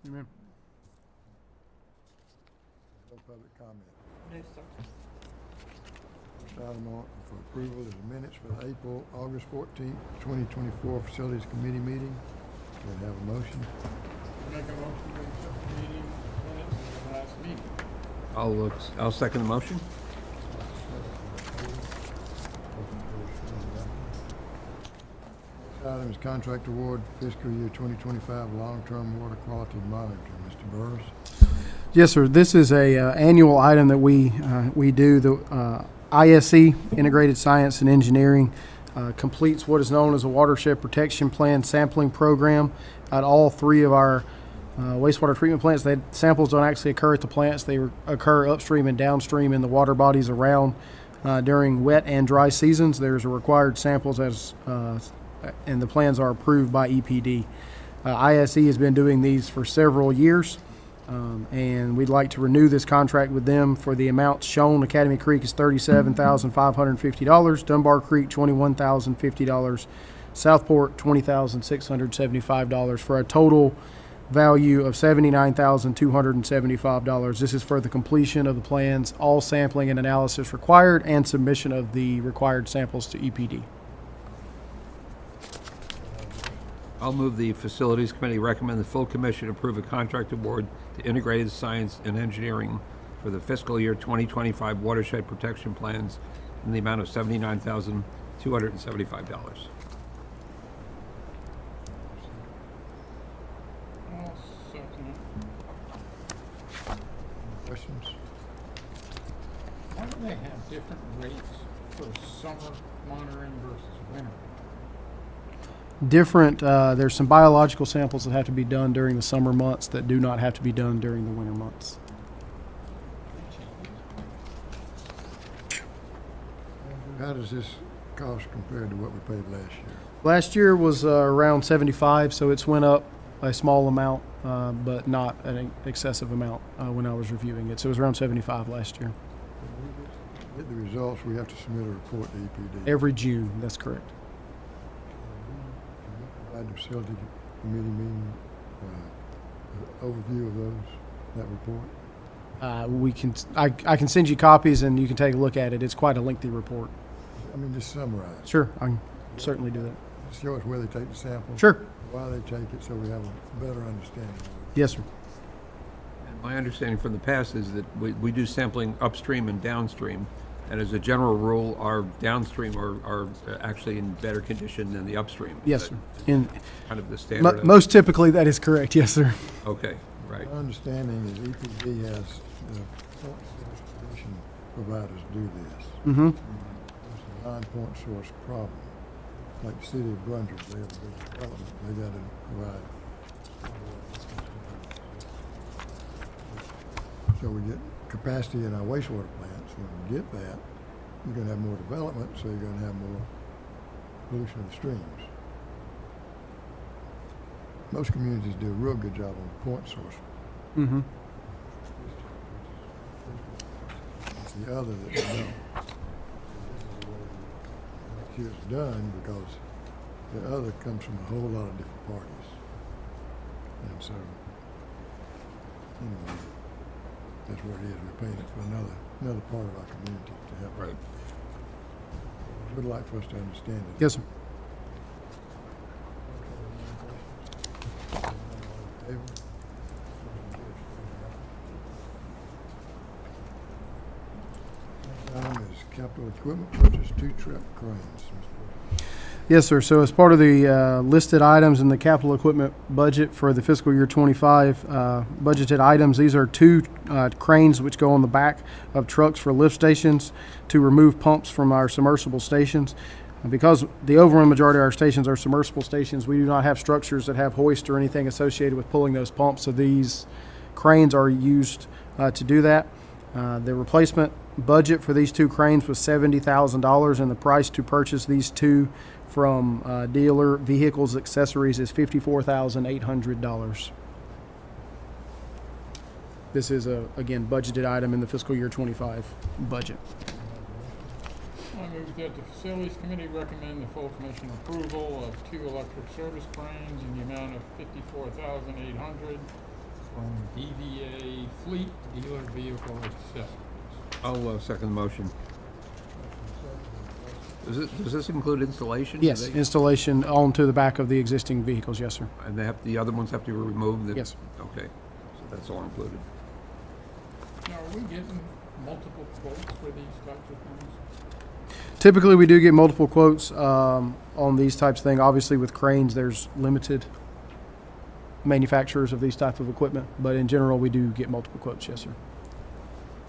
Amen. No public comment. No, sir. First item on for approval is the minutes for the August 14th, 2024 Facilities Committee meeting. Can I have a motion? Make a motion to accept the meeting minutes of the last meeting. I'll second the motion. Next item is contract award fiscal year 2025 long-term water quality monitor. Mr. Burris. Yes, sir. This is a annual item that we do. The ISE, Integrated Science and Engineering, completes what is known as a watershed protection plan sampling program at all three of our wastewater treatment plants. The samples don't actually occur at the plants. They occur upstream and downstream in the water bodies around during wet and dry seasons. There's a required samples and the plans are approved by EPD. ISE has been doing these for several years. And we'd like to renew this contract with them for the amounts shown. Academy Creek is $37,550, Dunbar Creek $21,050, Southport $20,675 for a total value of $79,275. This is for the completion of the plans, all sampling and analysis required, and submission of the required samples to EPD. I'll move the Facilities Committee recommend the full commission approve a contract award to Integrated Science and Engineering for the fiscal year 2025 watershed protection plans in the amount of $79,275. I'll second it. Questions? Why do they have different rates for summer monitoring versus winter? Different, there's some biological samples that have to be done during the summer months that do not have to be done during the winter months. How does this cost compared to what we paid last year? Last year was around 75, so it's went up a small amount, but not an excessive amount when I was reviewing it. So it was around 75 last year. Get the results, we have to submit a report to EPD. Every June, that's correct. Provide the facility committee meeting, overview of those, that report. I can send you copies and you can take a look at it. It's quite a lengthy report. I mean, just summarize. Sure, I can certainly do that. Just show us where they take the sample. Sure. Why they take it, so we have a better understanding of it. Yes, sir. And my understanding from the past is that we do sampling upstream and downstream, and as a general rule, our downstream are actually in better condition than the upstream. Is Yes, that sir. In kind of the standard. most typically, that is correct. Yes, sir. Okay, right. My understanding is EPD has point source solution providers do this. Mm-hmm. It's a non-point source problem. Like the city of Brunswick, they have a big development, they gotta provide. So we get capacity in our wastewater plants. When we get that, you're gonna have more development, so you're gonna have more pollution of the streams. Most communities do a real good job on point source. Mm-hmm. It's the other that they don't. Make sure it's done, because the other comes from a whole lot of different parties. And so, that's what it is. We're paying it for another part of our community to help. Right. Would like for us to understand it. Yes, sir. Next item is capital equipment purchase, 2 truck cranes. Yes, sir. So as part of the listed items in the capital equipment budget for the fiscal year 25 budgeted items, these are 2 cranes which go on the back of trucks for lift stations to remove pumps from our submersible stations. Because the overwhelming majority of our stations are submersible stations, we do not have structures that have hoist or anything associated with pulling those pumps. So these cranes are used to do that. The replacement budget for these 2 cranes was $70,000, and the price to purchase these 2 from dealer vehicles accessories is $54,800. This is again budgeted item in the fiscal year 25 budget. I move that the Facilities Committee recommend the full commission approval of 2 electric service cranes in the amount of $54,800 from DVA Fleet Dealer Vehicle Accessories. I'll second the motion. Does this include installation? Do Yes, they- installation onto the back of the existing vehicles, yes, sir. And the other ones have to be removed? Yes. Okay, so that's all included. Now, are we getting multiple quotes for these types of things? Typically, we do get multiple quotes on these types of things. Obviously, with cranes, there's limited manufacturers of these type of equipment, but in general, we do get multiple quotes, yes, sir.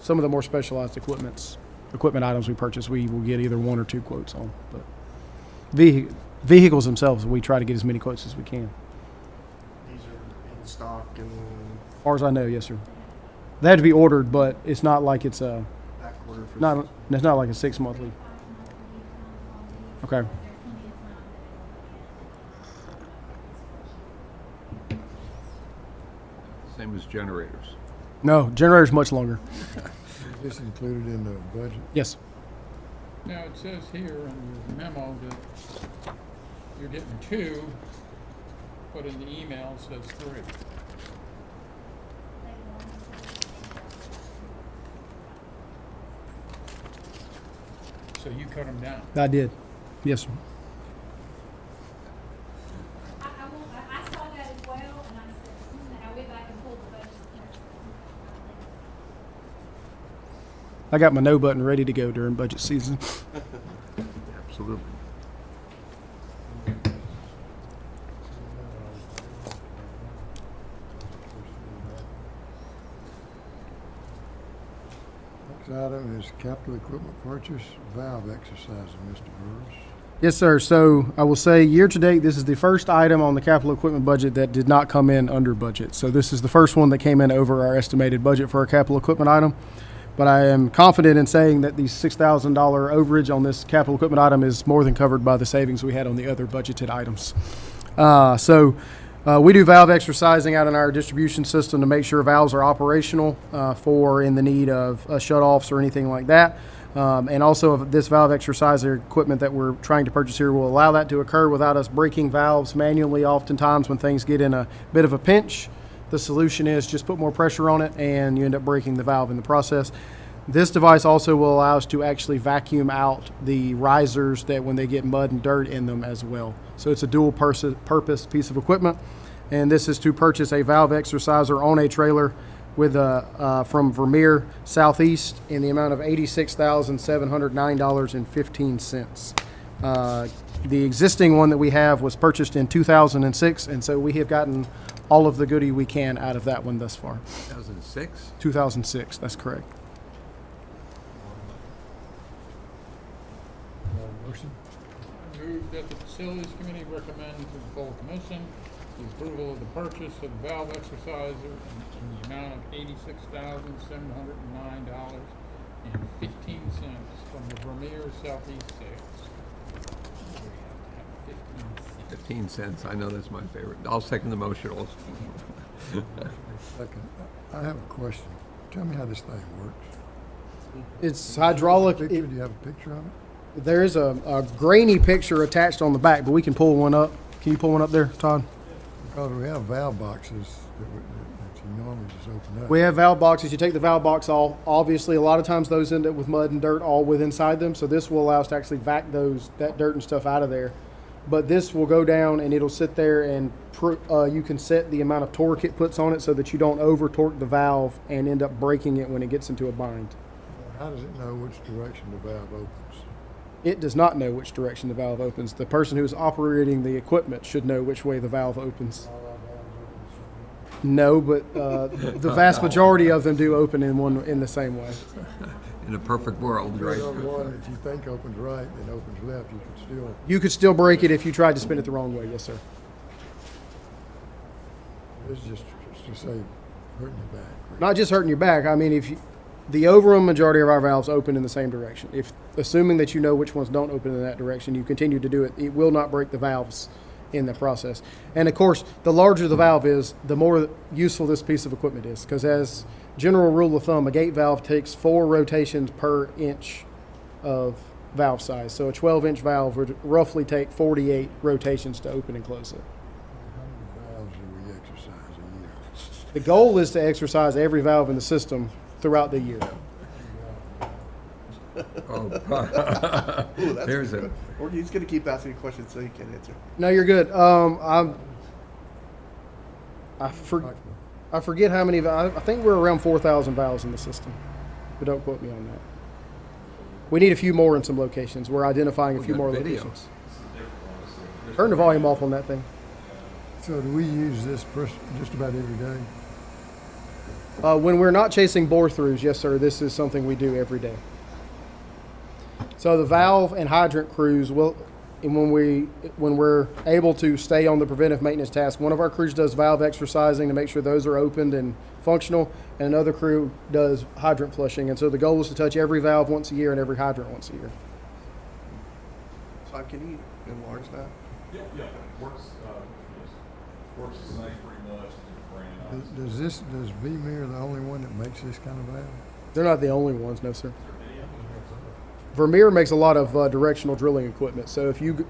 Some of the more specialized equipment items we purchase, we will get either one or two quotes on. But vehicles themselves, we try to get as many quotes as we can. These are in stock and As far as I know, yes, sir. They had to be ordered, but it's not like it's a back order for it's not like a 6 monthly. Okay. Same as generators. No, generator's much longer. Is this included in the budget? Yes. Now, it says here in your memo that you're getting 2, but in the email it says 3. So you cut them down. I did. Yes, sir. I saw that as well, and I said, and I went back and pulled the budget. I got my no button ready to go during budget season. Absolutely. Next item is capital equipment purchase, valve exercising, Mr. Burris. Yes, sir. So I will say year to date, this is the first item on the capital equipment budget that did not come in under budget. So this is the first one that came in over our estimated budget for a capital equipment item. But I am confident in saying that the $6,000 overage on this capital equipment item is more than covered by the savings we had on the other budgeted items. We do valve exercising out in our distribution system to make sure valves are operational for in the need of shut-offs or anything like that. And also, this valve exerciser equipment that we're trying to purchase here will allow that to occur without us breaking valves manually. Oftentimes, when things get in a bit of a pinch, the solution is just put more pressure on it and you end up breaking the valve in the process. This device also will allow us to actually vacuum out the risers that when they get mud and dirt in them as well. So it's a dual purpose piece of equipment. And this is to purchase a valve exerciser on a trailer with from Vermeer Southeast in the amount of $86,709.15. The existing one that we have was purchased in 2006, and so we have gotten all of the goodie we can out of that one thus far. 2006? 2006, that's correct. Motion? I move that the Facilities Committee recommend to the full commission the approval of the purchase of the valve exerciser in the amount of $86,709.15 from the Vermeer Southeast sales. We have to have 15 cents. 15 cents. I know that's my favorite. I'll second the motion also. Second. I have a question. Tell me how this thing works. It's hydraulic. Do you have a picture of it? There is a grainy picture attached on the back, but we can pull one up. Can you pull one up there, Todd? Because we have valve boxes that you normally just open up. We have valve boxes. You take the valve box off. Obviously, a lot of times those end up with mud and dirt all within inside them. So this will allow us to actually vac that dirt and stuff out of there. But this will go down and it'll sit there and you can set the amount of torque it puts on it so that you don't over torque the valve and end up breaking it when it gets into a bind. How does it know which direction the valve opens? It does not know which direction the valve opens. The person who's operating the equipment should know which way the valve opens. No, but the vast majority of them do open in the same way. In a perfect world, right? The one that you think opens right and opens left, You could still break it if you tried to spin it the wrong way, yes, sir. This is just to say hurting your back. Right? Not just hurting your back. I mean, the overwhelming majority of our valves open in the same direction. Assuming that you know which ones don't open in that direction, you continue to do it. It will not break the valves in the process. And of course, the larger the valve is, the more useful this piece of equipment is. Because as general rule of thumb, a gate valve takes 4 rotations per inch of valve size. So a 12-inch valve would roughly take 48 rotations to open and close it. How many valves do we exercise a year? The goal is to exercise every valve in the system throughout the year. Oh, Ooh, that's there's good. a, Or he's gonna keep asking questions so he can answer. No, you're good. I forget how many. I think we're around 4,000 valves in the system, but don't quote me on that. We need a few more in some locations. We're identifying a few more locations. Turn the volume off on that thing. So do we use this just about every day? When we're not chasing bore-throughs, yes, sir, this is something we do every day. So the valve and hydrant crews will, and when we're able to stay on the preventive maintenance task, one of our crews does valve exercising to make sure those are opened and functional, and another crew does hydrant flushing. And so the goal is to touch every valve once a year and every hydrant once a year. So can you enlarge that? Yeah, works, yes, works the same pretty much, just brand new. Does VMIR the only one that makes this kind of valve? They're not the only ones, no, sir. Vermeer makes a lot of directional drilling equipment. So if you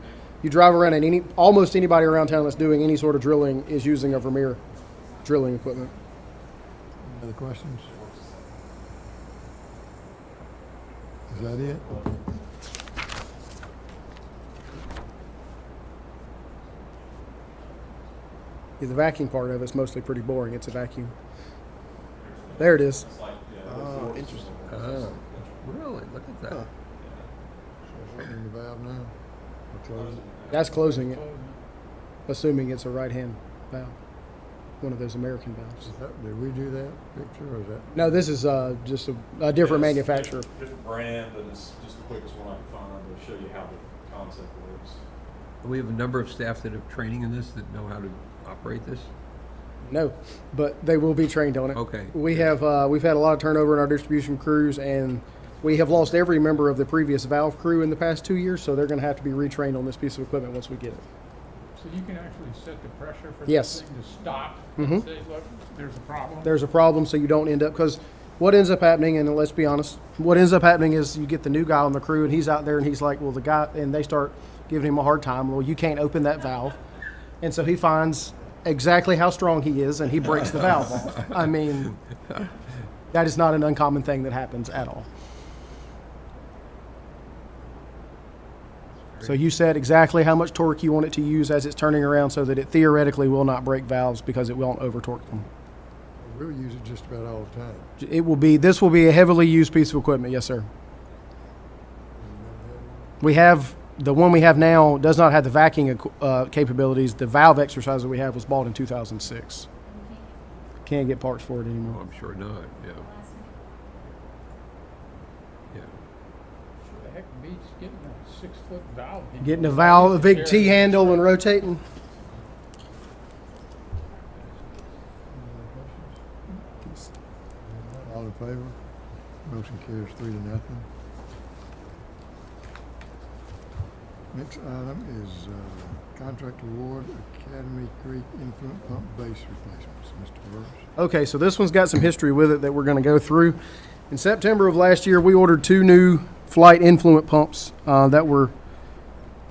drive around and almost anybody around town that's doing any sort of drilling is using a Vermeer drilling equipment. Other questions? Is that it? Yeah, the vacuum part of it's mostly pretty boring. It's a vacuum. There it is. It's like, yeah, Oh, interesting. really? Look at that. Huh. Opening the valve now? Or close it? That's closing it, assuming it's a right-hand valve, one of those American valves. Did we do that picture or is that? No, this is just a different manufacturer. different brand, but it's just the quickest one I can find to show you how the concept works. We have a number of staff that have training in this that know how to operate this. No, but they will be trained on it. Okay. We've had a lot of turnover in our distribution crews, and we have lost every member of the previous valve crew in the past 2 years, so they're going to have to be retrained on this piece of equipment once we get it. So you can actually set the pressure for Yes. this thing to stop Mhm. and say, look, there's a problem. There's a problem, so you don't end up, because what ends up happening, and let's be honest, what ends up happening is you get the new guy on the crew, and he's out there, and he's like, well, the guy, and they start giving him a hard time. Well, you can't open that valve. And so he finds exactly how strong he is, and he breaks the valve off. I mean, that is not an uncommon thing that happens at all. So you said exactly how much torque you want it to use as it's turning around so that it theoretically will not break valves because it won't over torque them. We'll use it just about all the time. This will be a heavily used piece of equipment, yes, sir. The one we have now does not have the vacuuming capabilities. The valve exerciser we have was bought in 2006. Can't get parts for it Oh, anymore. I'm sure not, yeah. Yeah. Sure the heck beats getting a 6-foot valve. Getting a valve, a big T handle and rotating. All in favor? Motion carries 3-0. Next item is contract award, Academy Creek influent pump base replacements. Mr. Burris. Okay, so this one's got some history with it that we're going to go through. In September of last year, we ordered 2 new Flight influent pumps that were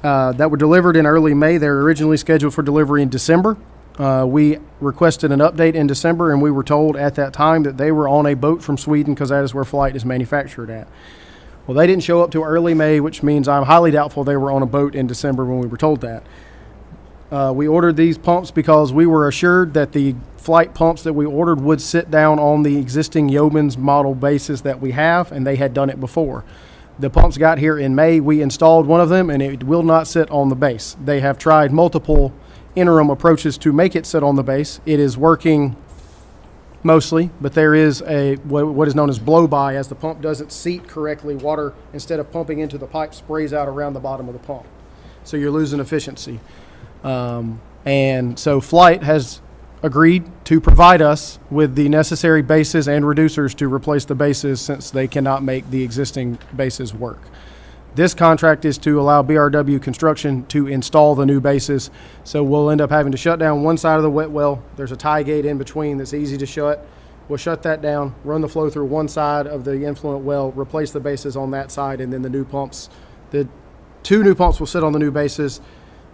delivered in early May. They were originally scheduled for delivery in December. We requested an update in December, and we were told at that time that they were on a boat from Sweden because that is where Flight is manufactured at. Well, they didn't show up till early May, which means I'm highly doubtful they were on a boat in December when we were told that. We ordered these pumps because we were assured that the Flight pumps that we ordered would sit down on the existing Yeoman's model bases that we have, and they had done it before. The pumps got here in May. We installed one of them, and it will not sit on the base. They have tried multiple interim approaches to make it sit on the base. It is working mostly, but there is what is known as blow-by. As the pump doesn't seat correctly, water, instead of pumping into the pipe, sprays out around the bottom of the pump. So you're losing efficiency. And so Flight has agreed to provide us with the necessary bases and reducers to replace the bases since they cannot make the existing bases work. This contract is to allow BRW Construction to install the new bases, so we'll end up having to shut down one side of the wet well. There's a tie gate in between that's easy to shut. We'll shut that down, run the flow through one side of the influent well, replace the bases on that side, and then the new pumps. The 2 new pumps will sit on the new bases.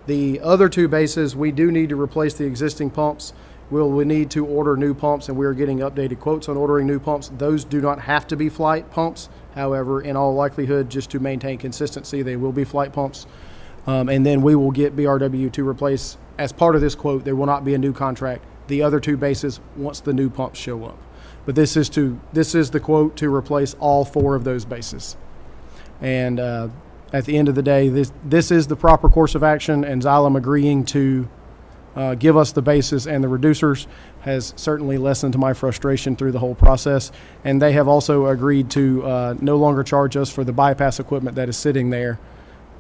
The other 2 bases, we do need to replace the existing pumps. will we need to order new pumps, and we are getting updated quotes on ordering new pumps. Those do not have to be flight pumps. However, in all likelihood, just to maintain consistency, they will be flight pumps. And then we will get BRW to replace, as part of this quote, there will not be a new contract, the other two bases once the new pumps show up. But this is the quote to replace all 4 of those bases. And at the end of the day, this is the proper course of action, and Xylem agreeing to give us the bases and the reducers has certainly lessened my frustration through the whole process. And they have also agreed to no longer charge us for the bypass equipment that is sitting there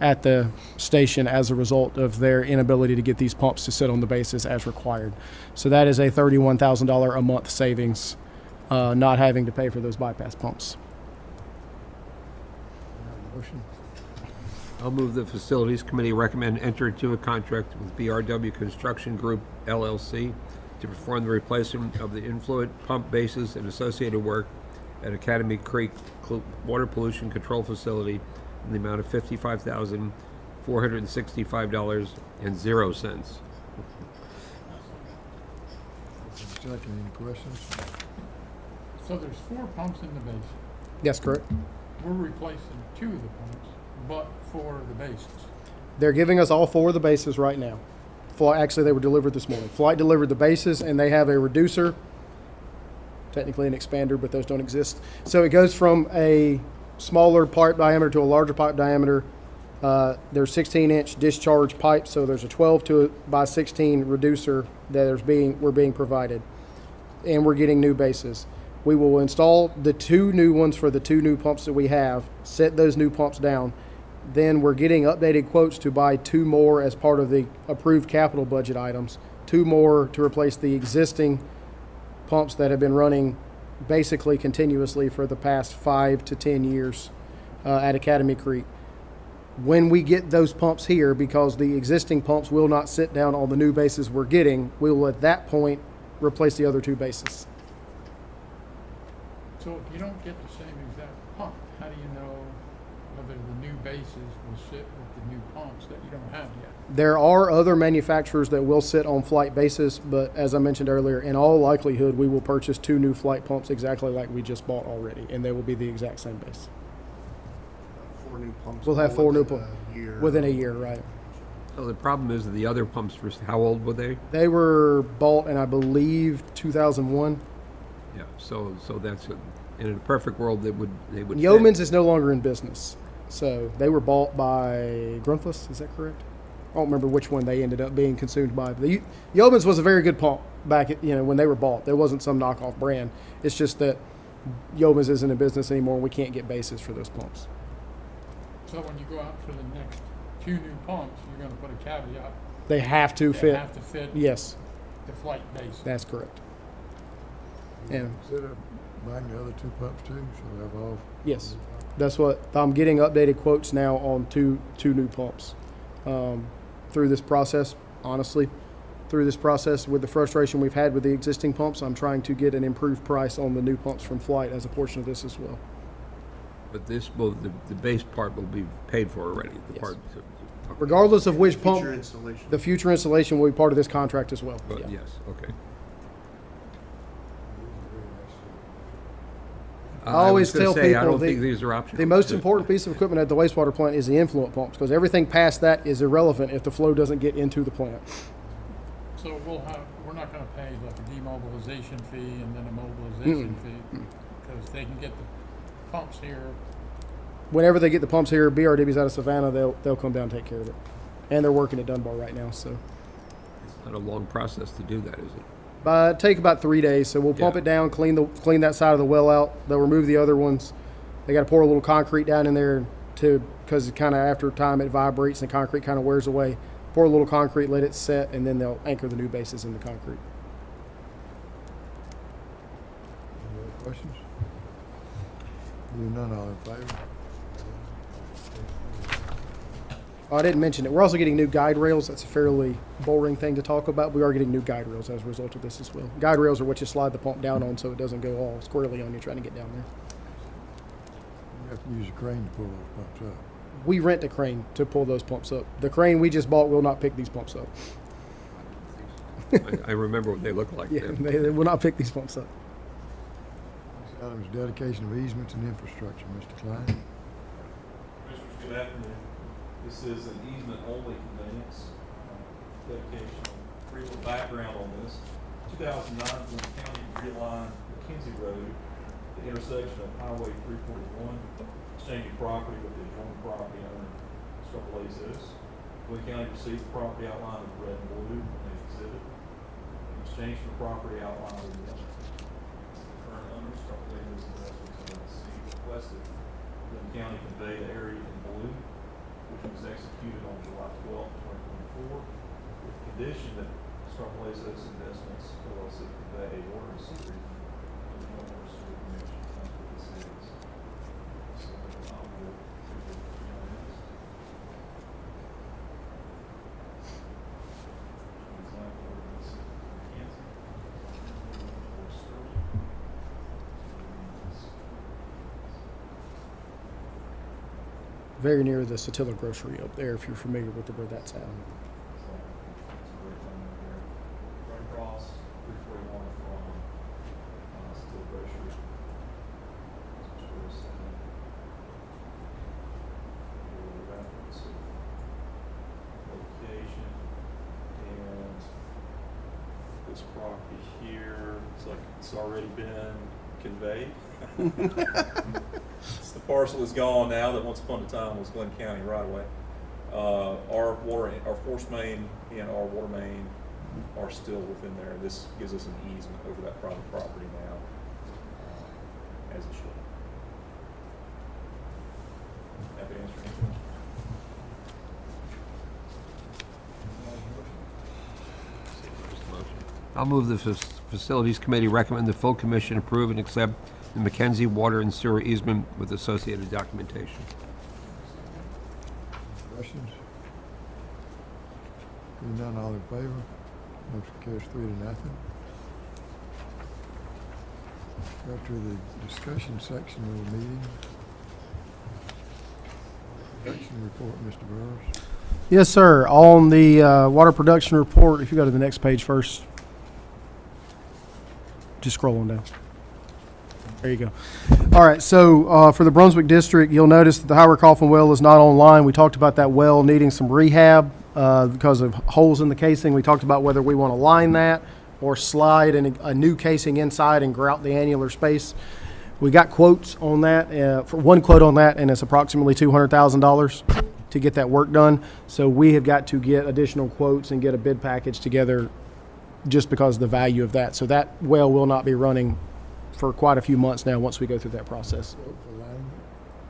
at the station as a result of their inability to get these pumps to sit on the bases as required. So that is a $31,000 a month savings, not having to pay for those bypass pumps. Motion. I'll move the Facilities Committee recommend enter into a contract with BRW Construction Group LLC to perform the replacement of the influent pump bases and associated work at Academy Creek Water Pollution Control Facility in the amount of $55,465.00. Second, any questions? So there's 4 pumps in the basin. Yes, correct. We're replacing 2 of the pumps, but 4 of the bases. They're giving us all 4 of the bases right now. Actually, they were delivered this morning. Flight delivered the bases, and they have a reducer, technically an expander, but those don't exist. So it goes from a smaller pipe diameter to a larger pipe diameter. There's 16-inch discharge pipes, so there's a 12 by 16 reducer that we're being provided, and we're getting new bases. We will install the 2 new ones for the 2 new pumps that we have, set those new pumps down. Then we're getting updated quotes to buy 2 more as part of the approved capital budget items, 2 more to replace the existing pumps that have been running basically continuously for the past 5 to 10 years at Academy Creek. When we get those pumps here, because the existing pumps will not sit down on the new bases we're getting, we will at that point replace the other 2 bases. So if you don't get the same exact pump, how do you know whether the new bases will sit with the new pumps that you don't have yet? There are other manufacturers that will sit on flight bases, but as I mentioned earlier, in all likelihood, we will purchase 2 new flight pumps exactly like we just bought already, and they will be the exact same base. 4 new pumps. We'll have 4 new pumps pumps within a year, right? So the problem is that the other pumps were, how old were they? They were bought in, I believe, 2001. Yeah, so that's, in a perfect world, they would fit. Yeoman's is no longer in business, so they were bought by Grunfus, is that correct? I don't remember which one they ended up being consumed by. But the Yeoman's was a very good pump back at, when they were bought. There wasn't some knockoff brand. It's just that Yeoman's isn't in business anymore, and we can't get bases for those pumps. So when you go out for the next 2 new pumps, you're going to put a caveat. They have to They fit. have to fit Yes, the flight base. that's correct. And Consider buying the other 2 pumps too, so we have all. yes, that's what I'm getting updated quotes now on two new pumps. Through this process, honestly, with the frustration we've had with the existing pumps, I'm trying to get an improved price on the new pumps from Flight as a portion of this as well. But this will, the base part will be paid for already, the Yes. part. Regardless of which pump, Future installation. the future installation will be part of this contract as well. But Yeah. yes, okay. I always was gonna tell say, I people don't think these are optional. The most important piece of equipment at the wastewater plant is the influent pumps, because everything past that is irrelevant if the flow doesn't get into the plant. So we're not going to pay like a demobilization fee and then a mobilization fee, because they can get the pumps here. Whenever they get the pumps here, BRW's out of Savannah, they'll come down and take care of it. And they're working at Dunbar right now, so. It's not a long process to do that, is it? Take about 3 days, so we'll pump Yeah. it down, clean that side of the well out. They'll remove the other ones. They got to pour a little concrete down in there because kind of after time it vibrates and the concrete kind of wears away. Pour a little concrete, let it set, and then they'll anchor the new bases in the concrete. Any other questions? Hearing none, all in favor? Oh, I didn't mention it. We're also getting new guide rails. That's a fairly boring thing to talk about. We are getting new guide rails as a result of this as well. Guide rails are what you slide the pump down on so it doesn't go all squirrely on you trying to get down there. You have to use a crane to pull those pumps up. We rent a crane to pull those pumps up. The crane we just bought will not pick these pumps up. I remember what they look like Yeah, then. they will not pick these pumps up. Next item is dedication of easements and infrastructure. Mr. Klein. Commissioners, good afternoon. This is an easement-only conveyance. Dedication, brief little background on this. 2009, Glynn County realigned McKenzie Road, the intersection of Highway 341, exchanging property with the adjoining property owner, Scarpa Lazos. Glynn County received the property outline of red and blue in the exhibit. In exchange for the property outline of the current owner, Scarpa Lazos Investments LLC, requested Glynn County convey the area in blue, which was executed on July 12, 2024, with the condition that Scarpa Lazos Investments LLC convey a water and sewer easement to the Water and Sewer Commission. That's what this is. So, I will Very near the Satilla Grocery up there, if you're familiar with where that's at. right across 341 from Steel Grocery. That's where it's at. We're reference of location, and this property here, it's like it's already been conveyed. The parcel is gone now that once upon a time was Glynn County right away. Our force main and our water main are still within there. This gives us an easement over that private property now, as it should. Happy to answer any questions. I'll move the Facilities Committee recommend the full commission approve and accept the Mackenzie Water and Sewer easement with associated documentation. Questions? Hearing none, all in favor? Motion carries 3-0. Go to the discussion section of the meeting. Production report, Mr. Burrows. Yes, sir. On the water production report, if you go to the next page first, just scrolling down. There you go. All right, so for the Brunswick district, you'll notice that the Howard Coffin well is not online. We talked about that well needing some rehab because of holes in the casing. We talked about whether we want to line that or slide a new casing inside and grout the annular space. We got quotes on that, for one quote on that, and it's approximately $200,000 to get that work done. So we have got to get additional quotes and get a bid package together just because of the value of that. So that well will not be running for quite a few months now once we go through that process.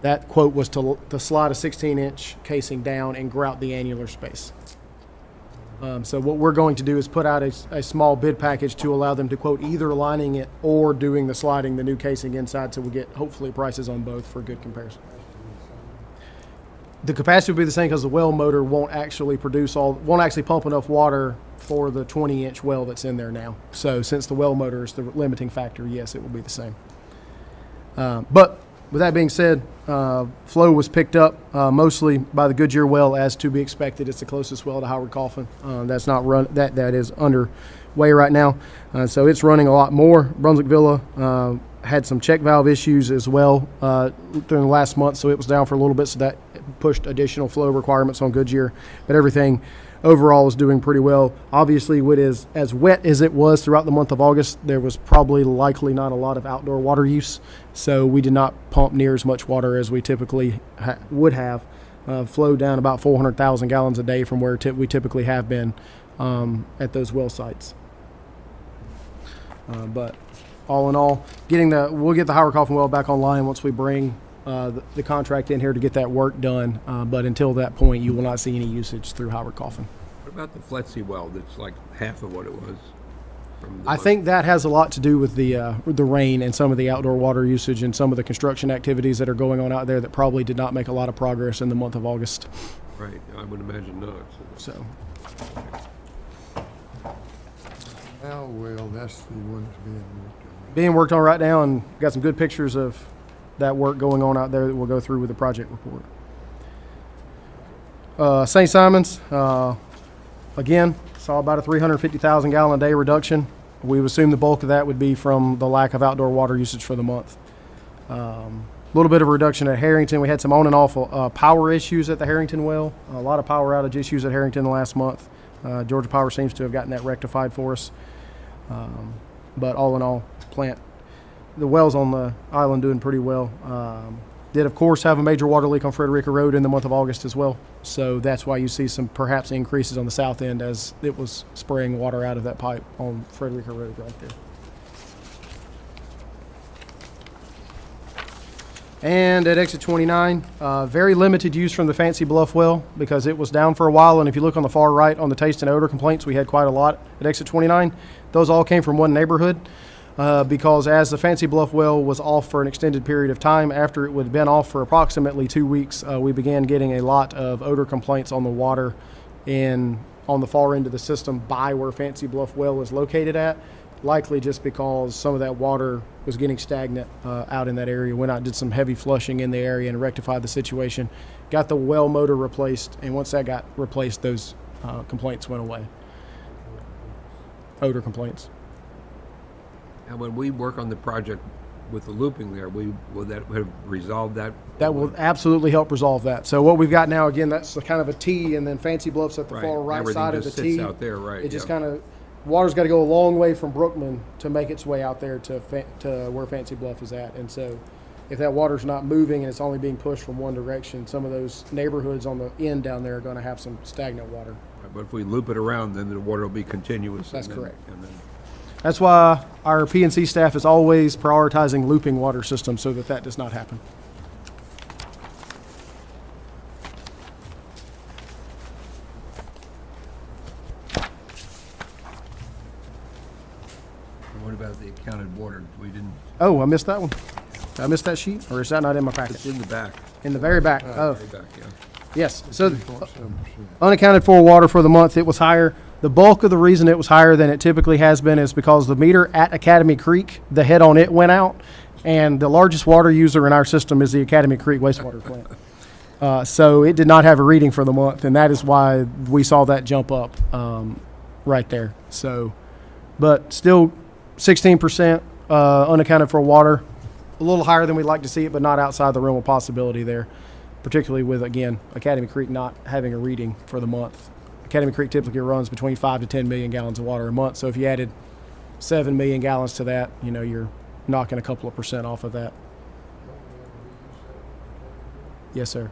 That quote was to slide a 16-inch casing down and grout the annular space. So what we're going to do is put out a small bid package to allow them to quote either lining it or doing the sliding the new casing inside, so we get hopefully prices on both for good comparison. The capacity will be the same because the well motor won't actually pump enough water for the 20-inch well that's in there now. So since the well motor is the limiting factor, yes, it will be the same. But with that being said, flow was picked up mostly by the Goodyear well, as to be expected. It's the closest well to Howard Coffin. That's not run. That is underway right now. So it's running a lot more. Brunswick Villa had some check valve issues as well during the last month, so it was down for a little bit. So that pushed additional flow requirements on Goodyear. But everything overall is doing pretty well. Obviously, with as wet as it was throughout the month of August, there was probably likely not a lot of outdoor water use. So we did not pump near as much water as we typically would have. Flowed down about 400,000 gallons a day from where we typically have been at those well sites. But all in all, we'll get the Howard Coffin well back online once we bring the contract in here to get that work done. But until that point, you will not see any usage through Howard Coffin. What about the Fletsy well that's like half of what it was? I think that has a lot to do with the rain and some of the outdoor water usage and some of the construction activities that are going on out there that probably did not make a lot of progress in the month of August. Right, I would imagine not. So. Well, that's the one that's being worked on right now, and got some good pictures of that work going on out there that we'll go through with the project report. St. Simon's, again, saw about a 350,000 gallon a day reduction. We would assume the bulk of that would be from the lack of outdoor water usage for the month. A little bit of a reduction at Harrington. We had some on and off power issues at the Harrington well. A lot of power outage issues at Harrington last month. Georgia Power seems to have gotten that rectified for us. But all in all, the wells on the island doing pretty well. Did, of course, have a major water leak on Frederica Road in the month of August as well. So that's why you see some perhaps increases on the south end as it was spraying water out of that pipe on Frederica Road right there. And at exit 29, very limited use from the Fancy Bluff well because it was down for a while. And if you look on the far right on the taste and odor complaints, we had quite a lot at exit 29. Those all came from one neighborhood. Because as the Fancy Bluff well was off for an extended period of time, after it would have been off for approximately 2 weeks, we began getting a lot of odor complaints on the water on the far end of the system by where Fancy Bluff well is located at, likely just because some of that water was getting stagnant out in that area. Went out and did some heavy flushing in the area and rectified the situation. Got the well motor replaced, and once that got replaced, those complaints went away. Odor complaints. And when we work on the project with the looping there, will that have resolved that? That will absolutely help resolve that. So what we've got now, again, that's kind of a T, and then Fancy Bluff's at the far right side of the T. Everything just sits out there, right? It just kind of, water's got to go a long way from Brookman to make its way out there to where Fancy Bluff is at. And so if that water's not moving and it's only being pushed from one direction, some of those neighborhoods on the end down there are going to have some stagnant water. But if we loop it around, then the water will be continuous. That's correct. And then That's why our P&C staff is always prioritizing looping water systems so that does not happen. what about the accounted water? We didn't, Oh, I missed that one. Did I miss that sheet, or is that not in my packet? it's in the back. In the very back. Oh, Very back, yeah. yes. So 3.7%. unaccounted for water for the month, it was higher. The bulk of the reason it was higher than it typically has been is because the meter at Academy Creek, the head on it went out, and the largest water user in our system is the Academy Creek wastewater plant. So it did not have a reading for the month, and that is why we saw that jump up right there. So, but still 16% unaccounted for water, a little higher than we'd like to see it, but not outside the realm of possibility there, particularly with, again, Academy Creek not having a reading for the month. Academy Creek typically runs between 5 to 10 million gallons of water a month. So if you added 7 million gallons to that, you're knocking a couple of percent off of that. Yes, sir.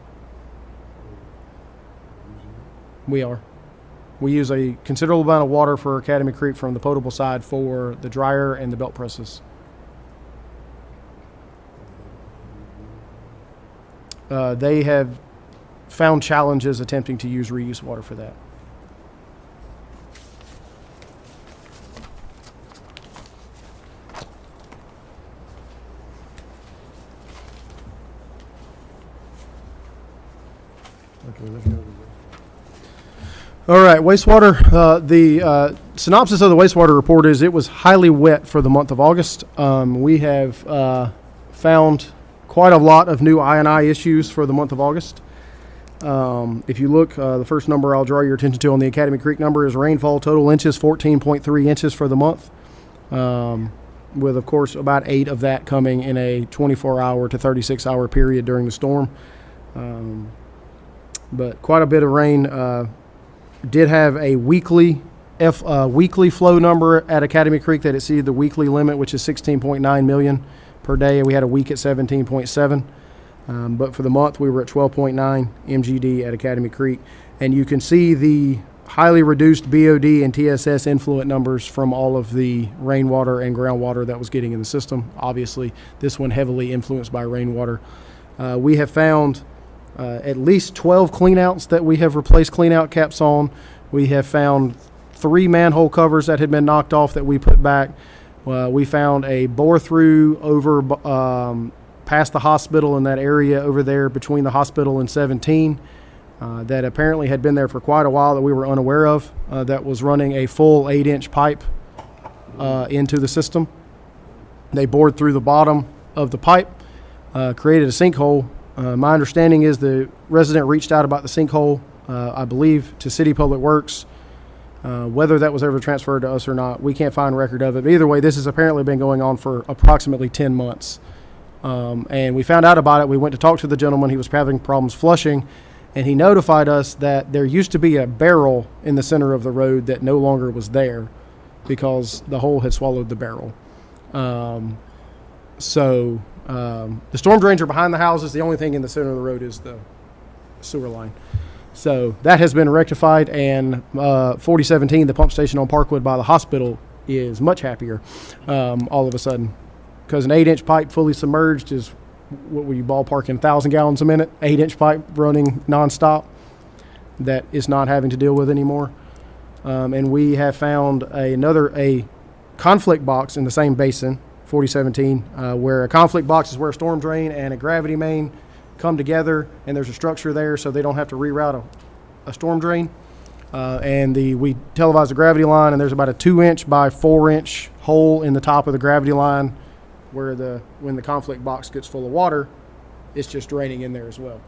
We are. We use a considerable amount of water for Academy Creek from the potable side for the dryer and the belt presses. They have found challenges attempting to use reuse water for that. Okay, let's go to the. All right, wastewater. The synopsis of the wastewater report is it was highly wet for the month of August. We have found quite a lot of new I&I issues for the month of August. If you look, the first number I'll draw your attention to on the Academy Creek number is rainfall total inches, 14.3 inches for the month, with, of course, about 8 of that coming in a 24-hour to 36-hour period during the storm. But quite a bit of rain. Did have a weekly flow number at Academy Creek that exceeded the weekly limit, which is 16.9 million per day. We had a week at 17.7. But for the month, we were at 12.9 MGD at Academy Creek. And you can see the highly reduced BOD and TSS influent numbers from all of the rainwater and groundwater that was getting in the system. Obviously, this one heavily influenced by rainwater. We have found at least 12 cleanouts that we have replaced cleanout caps on. We have found 3 manhole covers that had been knocked off that we put back. We found a bore through over past the hospital in that area over there between the hospital and 17 that apparently had been there for quite a while that we were unaware of, that was running a full 8-inch pipe into the system. They bored through the bottom of the pipe, created a sinkhole. My understanding is the resident reached out about the sinkhole, I believe, to City Public Works. Whether that was ever transferred to us or not, we can't find record of it. But either way, this has apparently been going on for approximately 10 months. And we found out about it. We went to talk to the gentleman. He was having problems flushing, and he notified us that there used to be a barrel in the center of the road that no longer was there because the hole had swallowed the barrel. The storm drains are behind the houses. The only thing in the center of the road is the sewer line. So that has been rectified, and 4017, the pump station on Parkwood by the hospital, is much happier all of a sudden, because an 8-inch pipe fully submerged is, what were you ballparking, 1,000 gallons a minute? 8-inch pipe running nonstop that is not having to deal with anymore. And we have found a conflict box in the same basin, 4017, where a conflict box is where a storm drain and a gravity main come together, and there's a structure there so they don't have to reroute a storm drain. We televise the gravity line, and there's about a 2-inch by 4-inch hole in the top of the gravity line where when the conflict box gets full of water, it's just draining in there as well.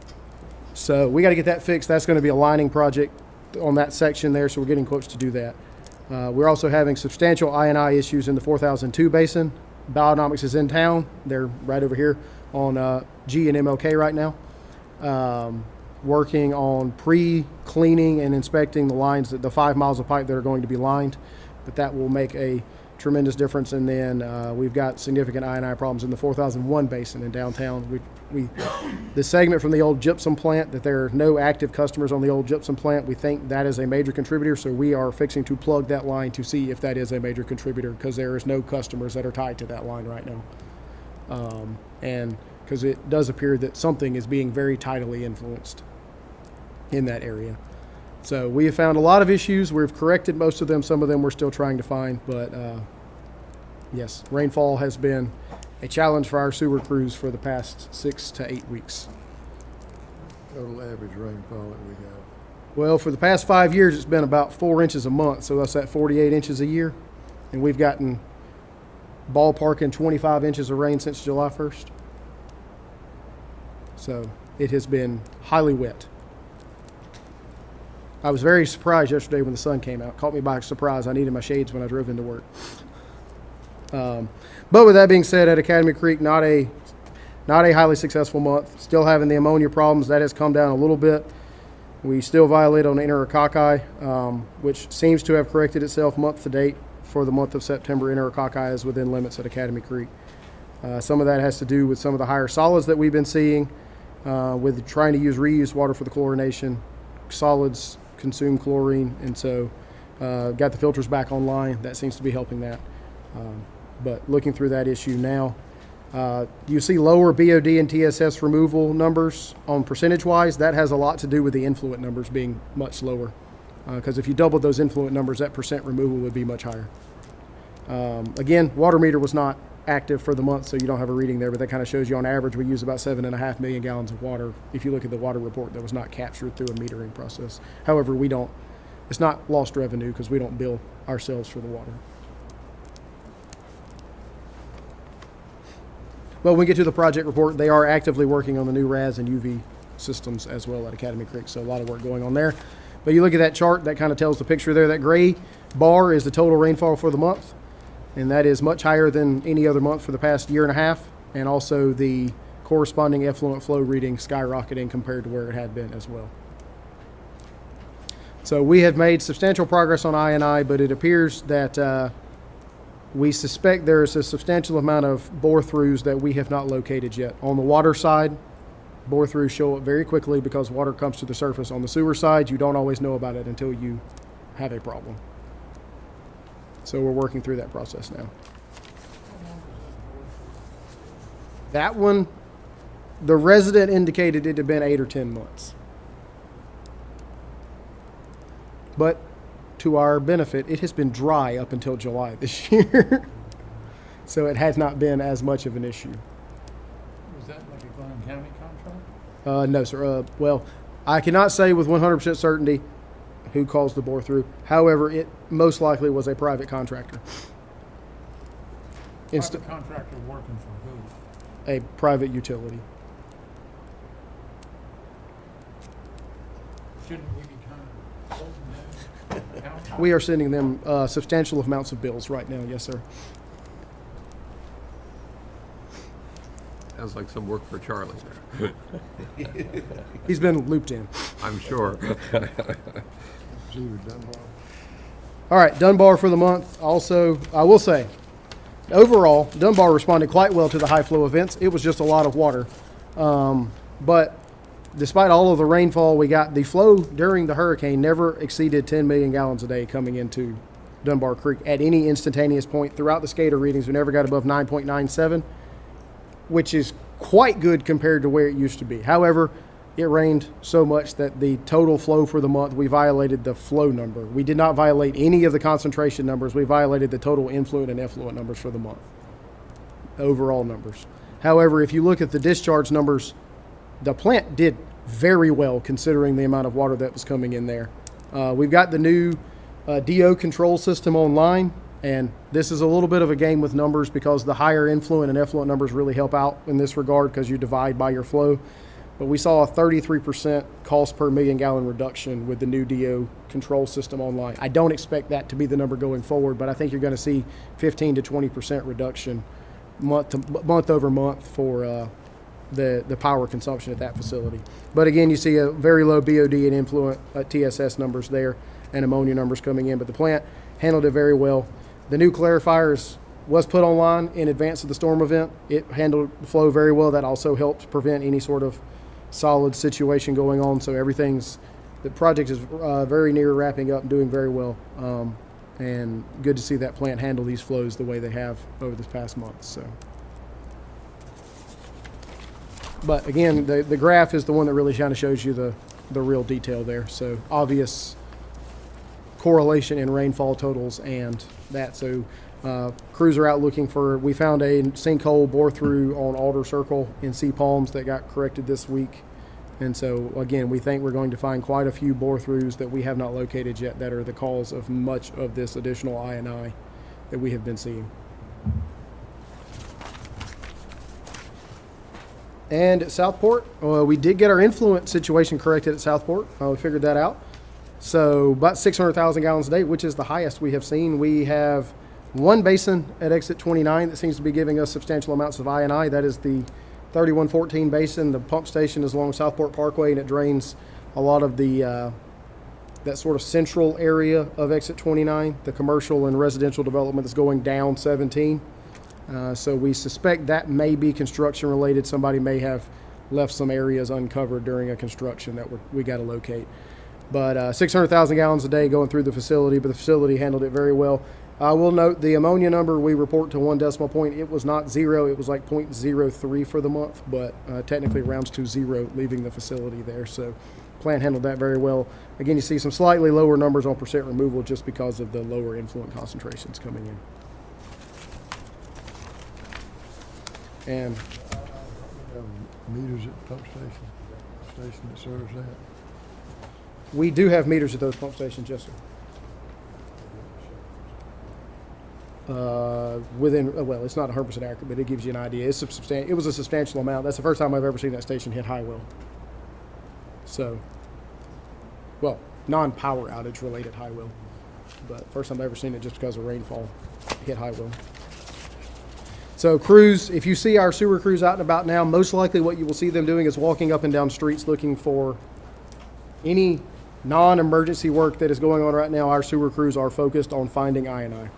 So we got to get that fixed. That's going to be a lining project on that section there, so we're getting quotes to do that. We're also having substantial I&I issues in the 4002 basin. Bionomics is in town. They're right over here on G and MLK right now, working on pre-cleaning and inspecting the lines, the 5 miles of pipe that are going to be lined. But that will make a tremendous difference. And then we've got significant I&I problems in the 4001 basin in downtown. The segment from the old gypsum plant, that there are no active customers on the old gypsum plant, we think that is a major contributor. So we are fixing to plug that line to see if that is a major contributor, because there is no customers that are tied to that line right now. And because it does appear that something is being very tidally influenced in that area. So we have found a lot of issues. We've corrected most of them. Some of them we're still trying to find. But yes, rainfall has been a challenge for our sewer crews for the past 6 to 8 weeks. Total average rainfall that we have. Well, for the past 5 years, it's been about 4 inches a month. So that's at 48 inches a year. And we've gotten ballparking 25 inches of rain since July 1st. So it has been highly wet. I was very surprised yesterday when the sun came out. Caught me by surprise. I needed my shades when I drove into work. But with that being said, at Academy Creek, not a highly successful month. Still having the ammonia problems. That has come down a little bit. We still violate on enterococci, which seems to have corrected itself month to date. For the month of September, enterococci is within limits at Academy Creek. Some of that has to do with some of the higher solids that we've been seeing, with trying to use reused water for the chlorination. Solids consume chlorine, and so got the filters back online. That seems to be helping that. But looking through that issue now, you see lower BOD and TSS removal numbers on percentage-wise. That has a lot to do with the influent numbers being much lower. Because if you doubled those influent numbers, that percent removal would be much higher. Again, water meter was not active for the month, so you don't have a reading there, but that kind of shows you on average we use about 7.5 million gallons of water if you look at the water report that was not captured through a metering process. However, it's not lost revenue because we don't bill ourselves for the water. But when we get to the project report, they are actively working on the new RAS and UV systems as well at Academy Creek, so a lot of work going on there. But you look at that chart, that kind of tells the picture there. That gray bar is the total rainfall for the month, and that is much higher than any other month for the past year and a half, and also the corresponding effluent flow reading skyrocketing compared to where it had been as well. So we have made substantial progress on I&I, but it appears that we suspect there is a substantial amount of bore-throughs that we have not located yet. On the water side, bore-throughs show up very quickly because water comes to the surface. On the sewer side, you don't always know about it until you have a problem. So we're working through that process now. That one, the resident indicated it had been 8 or 10 months. But to our benefit, it has been dry up until July this year. So it has not been as much of an issue. Was that like a Glynn County contract? No, sir. Well, I cannot say with 100% certainty who caused the bore through. However, it most likely was a private contractor. Private contractor working for who? A private utility. Shouldn't we be kind of holding those accounts? We are sending them substantial amounts of bills right now. Yes, sir. Sounds like some work for Charlie there. He's been looped in. I'm sure. Receiver Dunbar. All right, Dunbar for the month. Also, I will say, overall, Dunbar responded quite well to the high flow events. It was just a lot of water. But despite all of the rainfall we got, the flow during the hurricane never exceeded 10 million gallons a day coming into Dunbar Creek at any instantaneous point. Throughout the SCADA readings, we never got above 9.97, which is quite good compared to where it used to be. However, it rained so much that the total flow for the month, we violated the flow number. We did not violate any of the concentration numbers. We violated the total influent and effluent numbers for the month, overall numbers. However, if you look at the discharge numbers, the plant did very well considering the amount of water that was coming in there. We've got the new DO control system online, and this is a little bit of a game with numbers because the higher influent and effluent numbers really help out in this regard because you divide by your flow. But we saw a 33% cost per million gallon reduction with the new DO control system online. I don't expect that to be the number going forward, but I think you're going to see 15 to 20% reduction month over month for the power consumption at that facility. But again, you see a very low BOD and influent TSS numbers there and ammonia numbers coming in, but the plant handled it very well. The new clarifiers was put online in advance of the storm event. It handled the flow very well. That also helped prevent any sort of solid situation going on. So the project is very near wrapping up and doing very well. And good to see that plant handle these flows the way they have over this past month. So, but again, the graph is the one that really kind of shows you the real detail there. So obvious correlation in rainfall totals and that. So crews are out looking for, we found a sinkhole bore through on Alder Circle in Sea Palms that got corrected this week. And so again, we think we're going to find quite a few bore throughs that we have not located yet that are the cause of much of this additional I&I that we have been seeing. And at Southport, we did get our influent situation corrected at Southport. We figured that out. So about 600,000 gallons a day, which is the highest we have seen. We have one basin at exit 29 that seems to be giving us substantial amounts of I&I. That is the 3114 basin. The pump station is along Southport Parkway, and it drains a lot of the that sort of central area of exit 29, the commercial and residential development that's going down 17. So we suspect that may be construction related. Somebody may have left some areas uncovered during a construction that we got to locate. But 600,000 gallons a day going through the facility, but the facility handled it very well. I will note the ammonia number we report to 1 decimal point. It was not 0. It was like 0.03 for the month, but technically rounds to 0 leaving the facility there. So plant handled that very well. Again, you see some slightly lower numbers on percent removal just because of the lower influent concentrations coming in. And Meters at the pump station that serves that. we do have meters at those pump stations, yes, sir. Well, it's not 100% accurate, but it gives you an idea. It was a substantial amount. That's the first time I've ever seen that station hit high well. So, well, non-power outage related high well, but first time I've ever seen it just because of rainfall hit high well. So crews, if you see our sewer crews out and about now, most likely what you will see them doing is walking up and down streets looking for any non-emergency work that is going on right now. Our sewer crews are focused on finding I&I.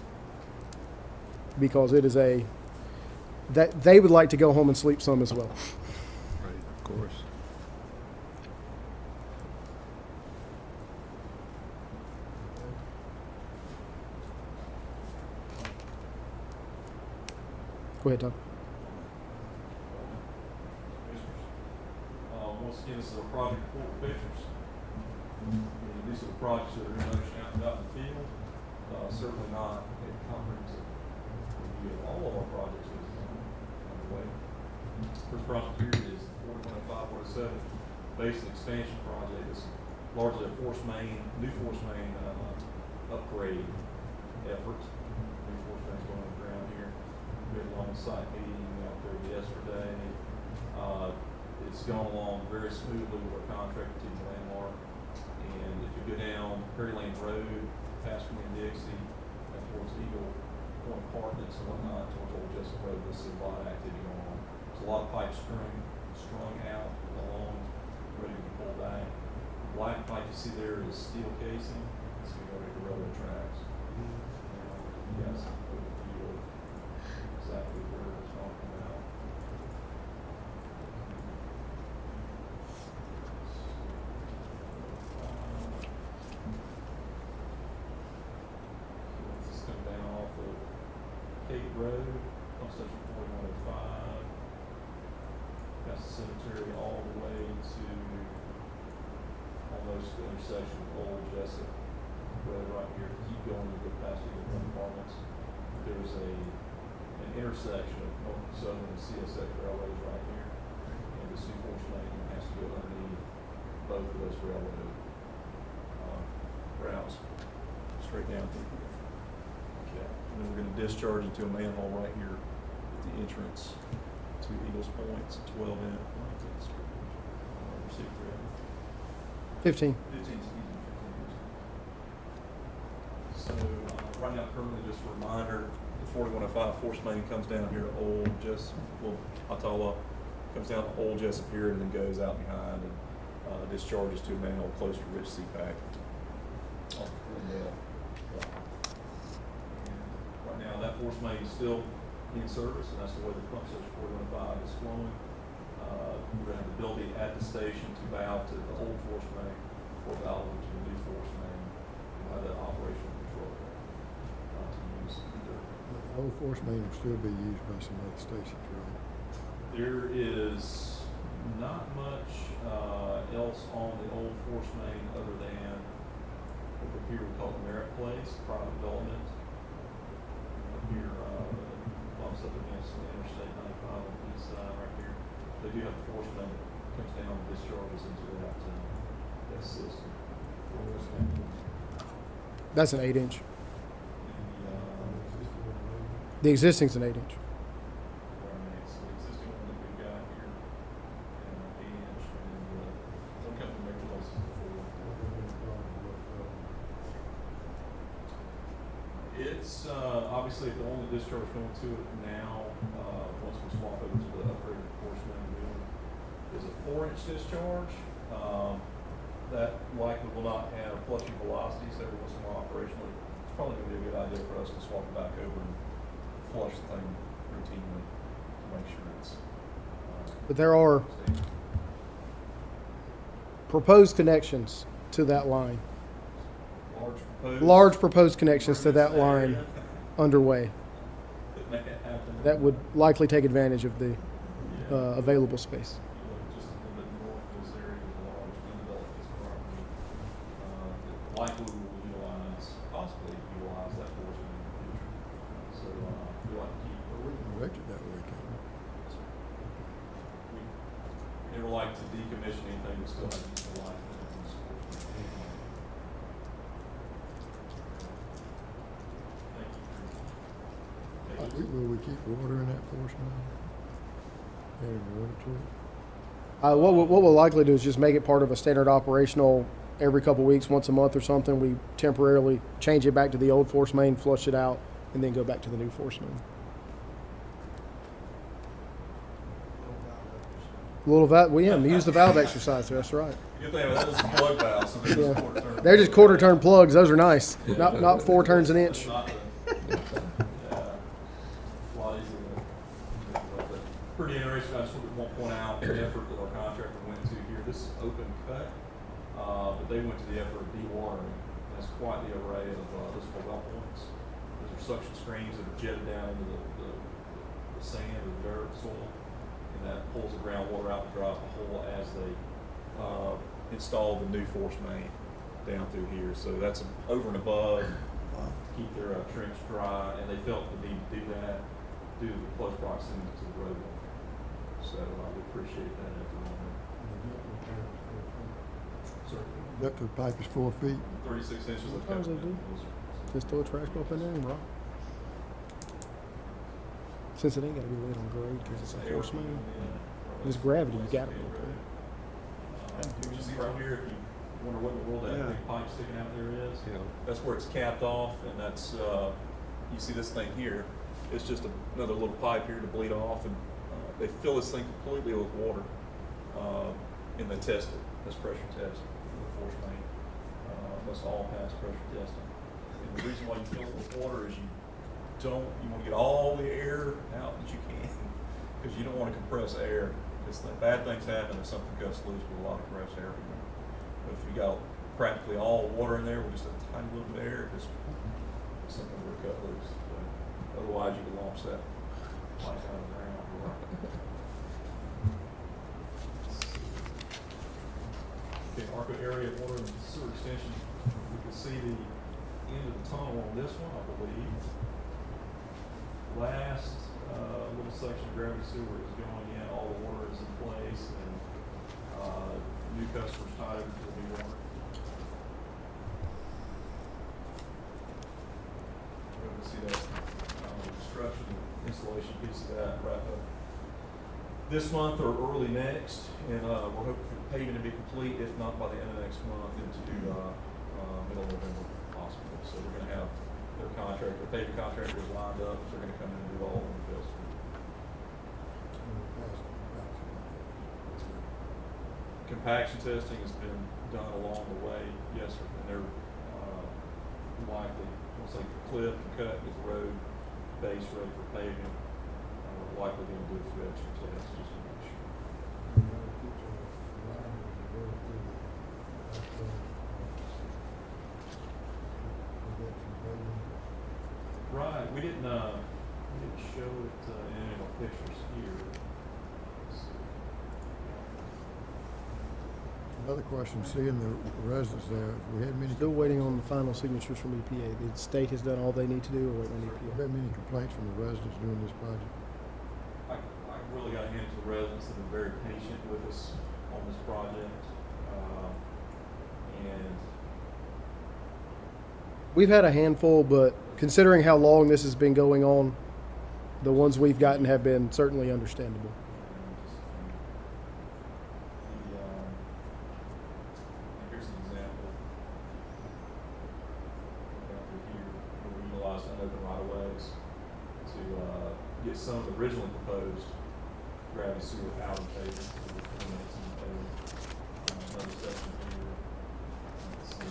Because it is that they would like to go home and sleep some as well. Right, of course. Go ahead, Tom. Once again, this is a project report with pictures. And these are the projects that are in motion out in the field. Certainly not a comprehensive review of all of our projects that is underway. First project here is the 4105-47 Basin Expansion Project. It's largely a new force main upgrade effort. New force main's going on the ground here. We had a long-site meeting out there yesterday. It's gone along very smoothly with our contractor, Team Landmark. And if you go down Perry Lane Road, past Dixie and towards Eagle Point Apartments and whatnot, towards Old Jessup Road. There's a lot of activity going on. There's a lot of pipes strung out along, ready to be pulled back. Black pipe you see there is steel casing. It's going to go to the railroad tracks. Yes, a view of exactly where it's talking about. This is coming down off of Cape Road, pump station 4105. That's the cemetery all the way to almost the intersection of Old Jessup Road right here. Keep going, you go past Eagle Point Apartments. There's an intersection of North and Southern and CSX railways right here. And this new force main has to go underneath both of those railroad routes, straight down through here. Okay. And then we're going to discharge into a manhole right here at the entrance to Eagles Point. It's 12 in. Receipt for 15. 15, excuse me, 15 years. So, right now, currently, just a reminder, the 4105 force main comes down here to Old Jessup, well, Atala, comes down to Old Jessup here and then goes out behind and discharges to a manhole close to Rich CPAC. Off of Glendale. Right now, that force main is still in service, and that's the way the pump station 4105 is flowing. We're going to have the ability at the station to valve to the old force main or valve to the new force main. We'll have that operational control to use either. The old force main will still be used by some other stations, right? There is not much else on the old force main other than over here we call it Merritt Place, private development. Up here, bumps up against the Interstate 95 on the east side right here. They do have a force main that comes down and discharges into that system. That's an 8-inch. The The existing's an 8-inch. the existing one that we've got here, 8-inch, and some company make places before. It's obviously the only discharge going to it now, once we swap over to the upgraded force main building, is a 4-inch discharge. That likely will not have flushing velocities every once in a while operationally. It's probably going to be a good idea for us to swap it back over and flush the thing routinely to make sure it's But there are stable. proposed connections to that line. Large proposed connections to that line underway That make it happen. that would likely take advantage of the available space. You look just a little bit north of this area, there's a large undeveloped piece of property that likely we will utilize, possibly utilize that force main in the future. So we like to keep. We can direct it that way, can't we? We never like to decommission anything that still has useful life in it. Thank you for your patience. Will we keep water in that force main? Adding water to it? What we'll likely do is just make it part of a standard operational every couple weeks, once a month or something. We temporarily change it back to the old force main, flush it out, and then go back to the new force main. A little valve, well, yeah, use the valve exercise. That's right. Good thing about that is a plug valve, so they're just quarter turn. They're just quarter turn plugs. Those are nice. Not 4 turns an inch. Not the- yeah, a lot easier but pretty interesting. I just want to point out the effort that our contractor went to here. This is open cut, but they went to the effort of dewatering. That's quite the array of visible well points. Those are suction screens that are jetted down into the sand or the dirt soil, and that pulls the groundwater out and dries the hole as they install the new force main down through here. So that's over and above keep their trench dry, and they felt the need to do that due to the close proximity to the roadway. So we appreciate that effort on that. Sir, Depth of the pipe is 4 feet. 36 inches of How does they do? Just throw a trash pump in there and rock. Since it ain't got to be laid on grade because it's a force main. This gravity, you got to be okay. You can see right here, if you wonder what in the world that Yeah. big pipe sticking out there is. Yeah. That's where it's capped off, and that's, you see this thing here, it's just another little pipe here to bleed off, and they fill this thing completely with water, and they test it, this pressure test, the force main. Must all pass pressure testing. And the reason why you fill it with water is you want to get all the air out that you can, because you don't want to compress air, because bad things happen if something cuts loose with a lot of compressed air. But if you got practically all water in there with just a tiny little bit of air, just something will cut loose. But otherwise, you can launch that pipe out of the ground. Okay, ARCO area water and sewer extension. We can see the end of the tunnel on this one, I believe. Last little section of gravity sewer is going in, all the water is in place, and new customers tied over to the new water. We're going to see that construction, installation piece of that wrap up this month or early next, and we're hoping for the paving to be complete, if not by the end of next month, into middle of November possibly. So we're going to have their contractor, paving contractors lined up, so they're going to come in and do all of the bills. Compaction testing has been done along the way, yes, sir, and they're likely, once they clip and cut, get the road base ready for paving, we're likely going to do a few extra tests just to make sure. Right, we didn't show it in any of our pictures here. Let's see. Another question, seeing the residents there, have we had many, Still waiting on the final signatures from EPA. The state has done all they need to do, or waiting on have we EPA. had many complaints from the residents during this project? I really got to hand it to the residents that have been very patient with us on this project. And We've had a handful, but considering how long this has been going on, the ones we've gotten have been certainly understandable. here's an example. Down through here, where we utilized unopened right-of-ways to get some of the originally proposed gravity sewer out of pavement. So we're eliminating some of the pavement. Another section here. Let's see.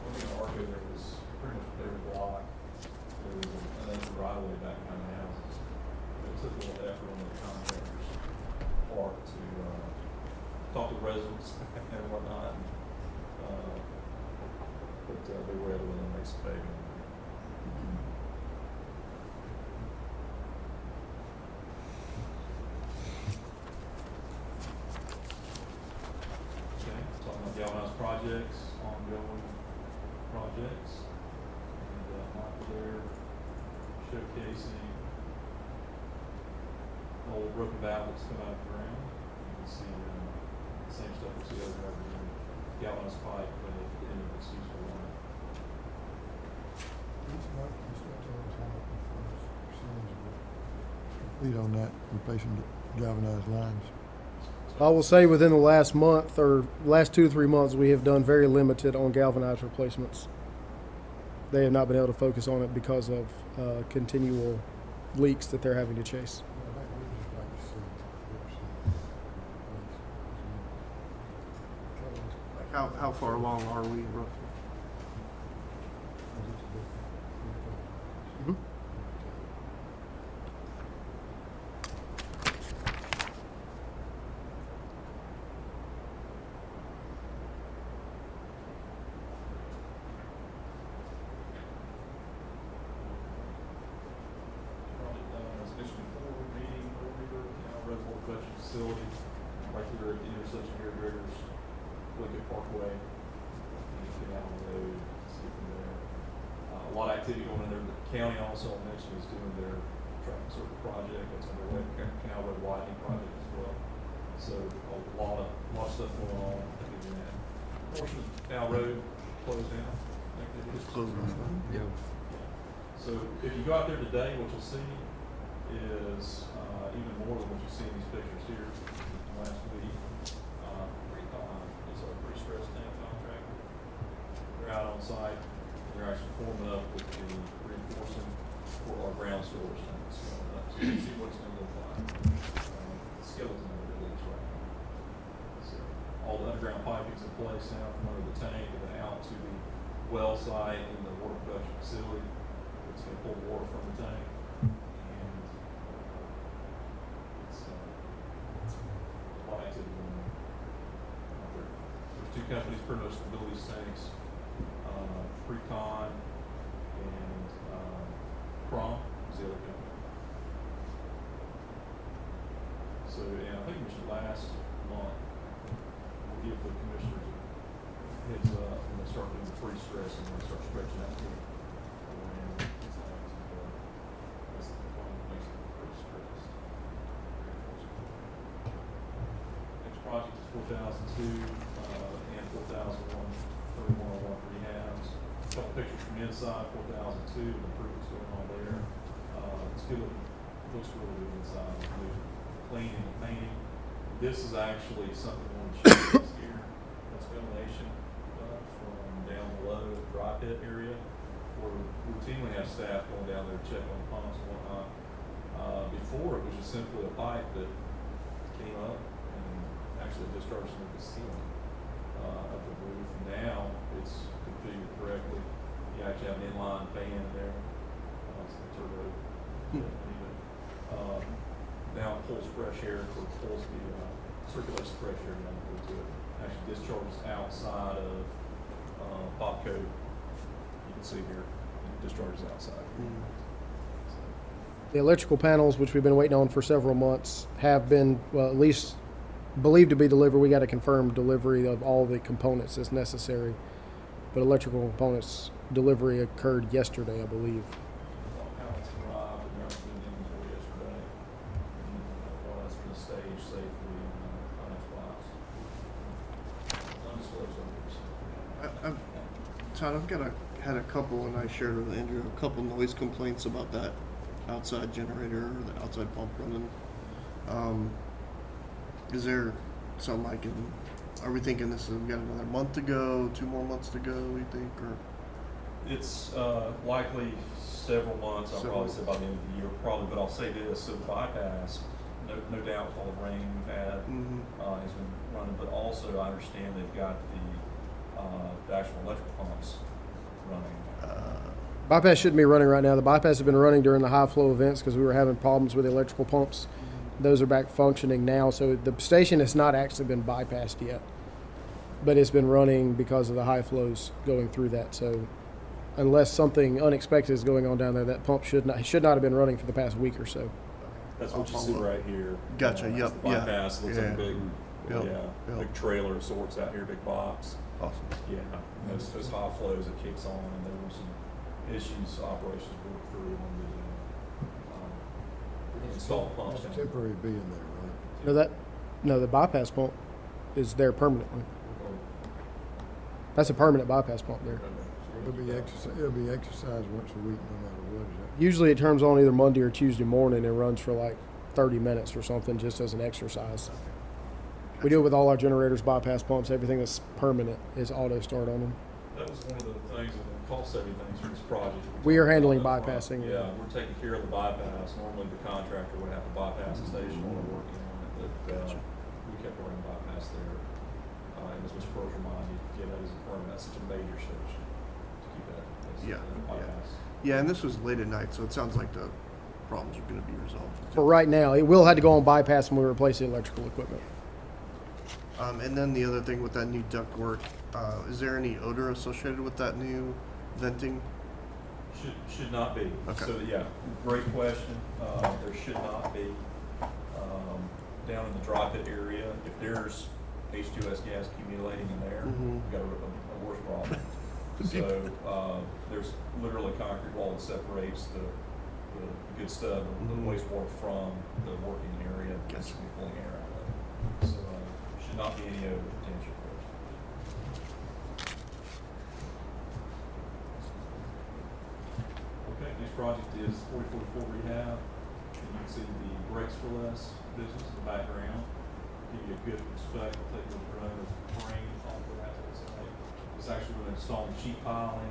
One thing on ARCO, there was pretty much every block. There was an unopened right-of-way back behind the houses. It took a little effort on the contractors' part to talk to residents and whatnot. But they were able to eliminate some paving. Okay, talking about galvanized projects, ongoing projects. And Michael there showcasing old broken valve that's come out of the ground. You can see the same stuff we see over and over again. Galvanized pipe, but at the end of its useful life. Complete on that, replacing the galvanized lines. I will say within the last month or last 2 to 3 months, we have done very limited on galvanized replacements. They have not been able to focus on it because of continual leaks that they're having to chase. How far along are we roughly? Mhm. As mentioned before, meeting earlier, reservoir collection facility, right there at the intersection here, Gregor's, Lincoln Parkway. You get out on the road, see from there. A lot of activity going in there. The county also, I mentioned, is doing their traffic circle project. That's underway, Canal Road widening project as well. So a lot of stuff going on. In that portion of Canal Road closed down. I think they just Closed down. Yeah. So if you go out there today, what you'll see is even more than what you see in these pictures here from last week. site. They're actually forming up with the reinforcing for our ground storage tanks going up. So you can see what it's gonna look like. Skeleton of it at least right now. So all the underground piping's in place now from under the tank and then out to the well site in the water production facility. It's gonna pull water from the tank. And it's a lot of activity going on out there. There's two companies pretty much that build these tanks, Precon and Crom is the other company. So, and I think it was last month, we'll give the commissioners a heads up when they start doing the pre-stress and when they start stretching out the around. That's the one that makes it pre-stressed. Next project is 4002 and 4001 rehabs. A couple pictures from inside 4002, the improvements going on there. It's good looking, looks really good inside. New cleaning and painting. This is actually something we want to show you here. That's ventilation from down below the dry pit area. Where we routinely have staff going down there to check on pumps and whatnot. Before it was just simply a pipe that came up and actually discharged into the ceiling of the roof. Now it's configured correctly. You actually have an inline fan in there. It's the turbo. Now it pulls fresh air, so it pulls the circulates the fresh air down to it. Actually discharges outside of pop coat. You can see here, it discharges outside. The electrical panels, which we've been waiting on for several months, have been, well, at least believed to be delivered. We got a confirmed delivery of all the components that's necessary. But electrical components delivery occurred yesterday, I believe. Pallets arrived and they're in inventory yesterday. And all that's been staged safely in undisclosed owners. Todd, I've had a couple, and I shared with Andrew a couple noise complaints about that outside generator or the outside pump running. Is there something I can? Are we thinking this is we got another month to go, 2 more months to go? You think, or? It's likely several months. I'll probably say by the end of the year, probably. But I'll say this: so the bypass, no doubt, with all the rain we've had, has been running. But also, I understand they've got the actual electrical pumps running. Bypass shouldn't be running right now. The bypass has been running during the high flow events because we were having problems with the electrical pumps. Those are back functioning now. So the station has not actually been bypassed yet, but it's been running because of the high flows going through that. So unless something unexpected is going on down there, that pump should not have been running for the past week or so. That's what you see right here. Gotcha. That's the bypass. Looks like a big, big trailer of sorts out here, big box. Awesome. Yeah, those high flows it kicks on, and there were some issues, operations worked through on the installed pumps. That's temporary being there, right? No, the bypass pump is there permanently. That's a permanent bypass pump there. It'll be exercised once a week, no matter what. Is that? Usually it turns on either Monday or Tuesday morning and runs for like 30 minutes or something just as an exercise. We do it with all our generators, bypass pumps, everything that's permanent is auto start on them. That was one of the things, and the cost-saving things for this project. We are handling bypassing. Yeah, we're taking care of the bypass. Normally, the contractor would have to bypass the station while they're working on it, but we kept running bypass there. And as Mr. Pearl reminded, that is a permit. That's such a major station to keep that bypass. Yeah, and this was late at night, so it sounds like the problems are going to be resolved. For right now, it will have to go on bypass when we replace the electrical equipment. And then the other thing with that new duct work, is there any odor associated with that new venting? Should not be. Okay. So yeah, great question. There should not be. Down in the dry pit area, if there's H2S gas accumulating in there, we've got a worse problem. So there's literally a concrete wall that separates the good stuff, the wastewater from the working area. That's pulling air out of it. So should not be any odor potential. Okay, next project is 4044 rehab. And you can see the Brakes for Less business in the background. Give you a good perspective. Take a look around. There's a crane off the asset site. You It's actually going to install sheet piling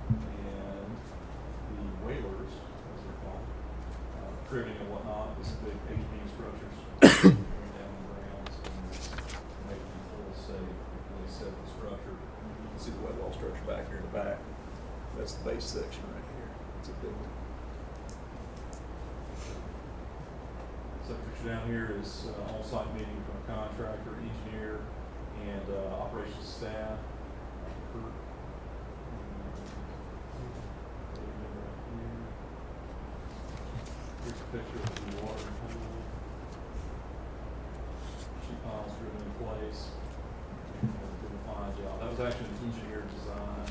and the whalers, as they're called, cribbing and whatnot. This big HP structures going down the grounds and making it a little safe if they set the structure. You can see the wet wall structure back here in the back. That's the base section right here. It's a big one. So the picture down here is on-site meeting from a contractor, engineer, and operations staff. Kurt. Here's a picture of the water pool. Sheet piles driven in place. Doing a fine job. That was actually an engineer design.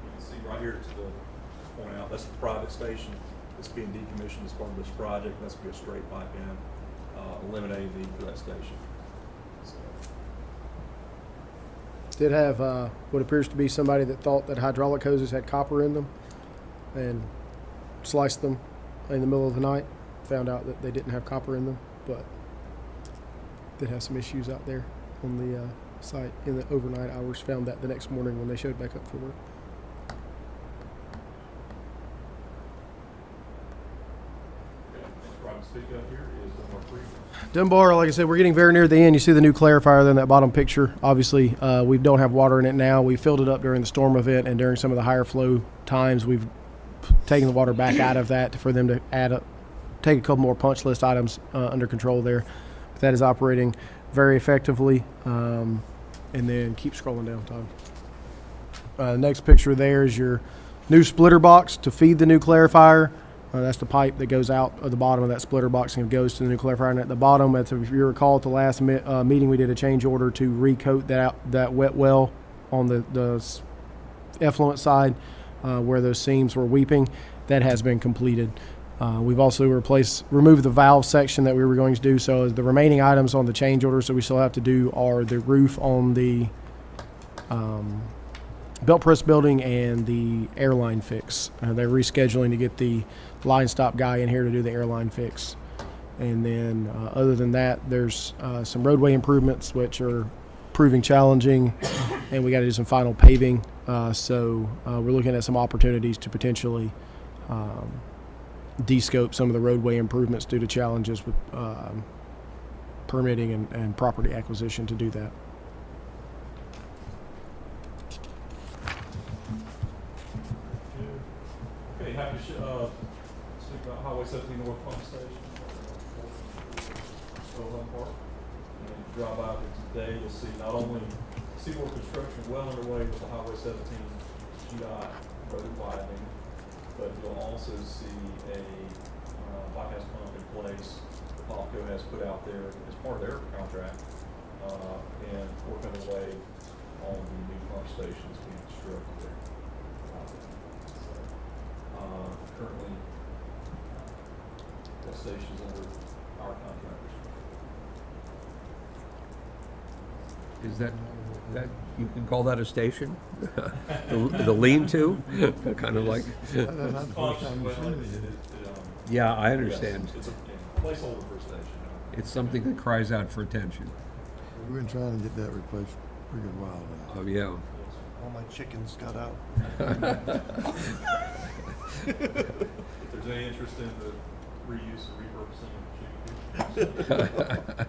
You can see right here to the point out, that's the private station that's being decommissioned as part of this project. That's going to be a straight pipe in, eliminating the need for that station. So, Did have what appears to be somebody that thought that hydraulic hoses had copper in them and sliced them in the middle of the night. Found out that they didn't have copper in them, but did have some issues out there on the site in the overnight hours. Found that the next morning when they showed back up for work. okay, next item to speak of here is Dunbar Creek. Dunbar, like I said, we're getting very near the end. You see the new clarifier there in that bottom picture. Obviously, we don't have water in it now. We filled it up during the storm event, and during some of the higher flow times, we've taken the water back out of that for them to take a couple more punch list items under control there. But that is operating very effectively. And then keep scrolling down, Todd. Next picture there is your new splitter box to feed the new clarifier. That's the pipe that goes out of the bottom of that splitter box and goes to the new clarifier. And at the bottom, if you recall, at the last meeting, we did a change order to recoat that wet well on the effluent side where those seams were weeping. That has been completed. We've also removed the valve section that we were going to do. So the remaining items on the change orders that we still have to do are the roof on the belt press building and the airline fix. They're rescheduling to get the line stop guy in here to do the airline fix. And then other than that, there's some roadway improvements which are proving challenging, and we got to do some final paving. So we're looking at some opportunities to potentially de-scope some of the roadway improvements due to challenges with permitting and property acquisition to do that. Okay, happy to speak about Highway 17 North Pump Station. Park. And if you drive by there today, you'll see not only seaboard construction well underway with the Highway 17 GDOT road widening, but you'll also see a bypass pump in place that Popco has put out there as part of their contract, and work underway on the new pump stations being constructed there. Currently, that station is under our contractors. Is that you can call that a station? the lean-to? Kind of like. That's not the first time you've seen it. Yeah, I understand. Yes, it's a placeholder for a station. It's something that cries out for attention. We've been trying to get that replaced for a good while now. Oh, yeah. All my chickens got out. If there's any interest in the reuse or repurposing of chicken,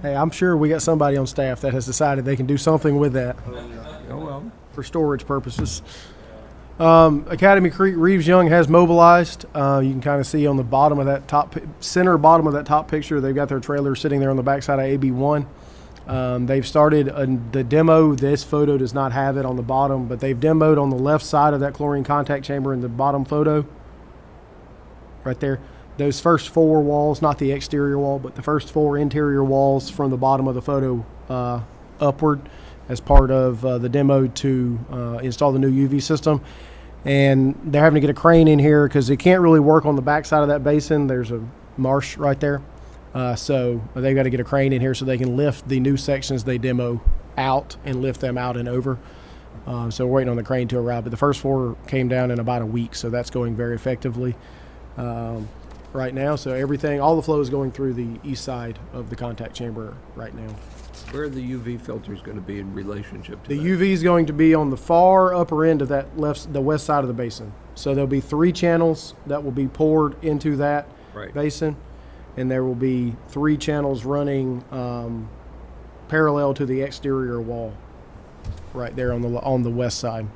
Hey, I'm sure we got somebody on staff that has decided they can do something with that Oh, well. for storage purposes. Academy Creek Reeves Young has mobilized. You can kind of see on the bottom of that bottom of that top picture, they've got their trailer sitting there on the backside of AB1. They've started the demo. This photo does not have it on the bottom, but they've demoed on the left side of that chlorine contact chamber in the bottom photo. Right there. Those first 4 walls, not the exterior wall, but the first 4 interior walls from the bottom of the photo upward as part of the demo to install the new UV system. And they're having to get a crane in here because they can't really work on the backside of that basin. There's a marsh right there. So they've got to get a crane in here so they can lift the new sections they demo out and lift them out and over. So we're waiting on the crane to arrive. But the first 4 came down in about a week, so that's going very effectively. right now. So everything, all the flow is going through the east side of the contact chamber right now. Where are the UV filters going to be in relationship to The that? UV is going to be on the far upper end of that the west side of the basin. So there'll be 3 channels that will be poured into that Right. basin, and there will be 3 channels running parallel to the exterior wall, right there on the west side.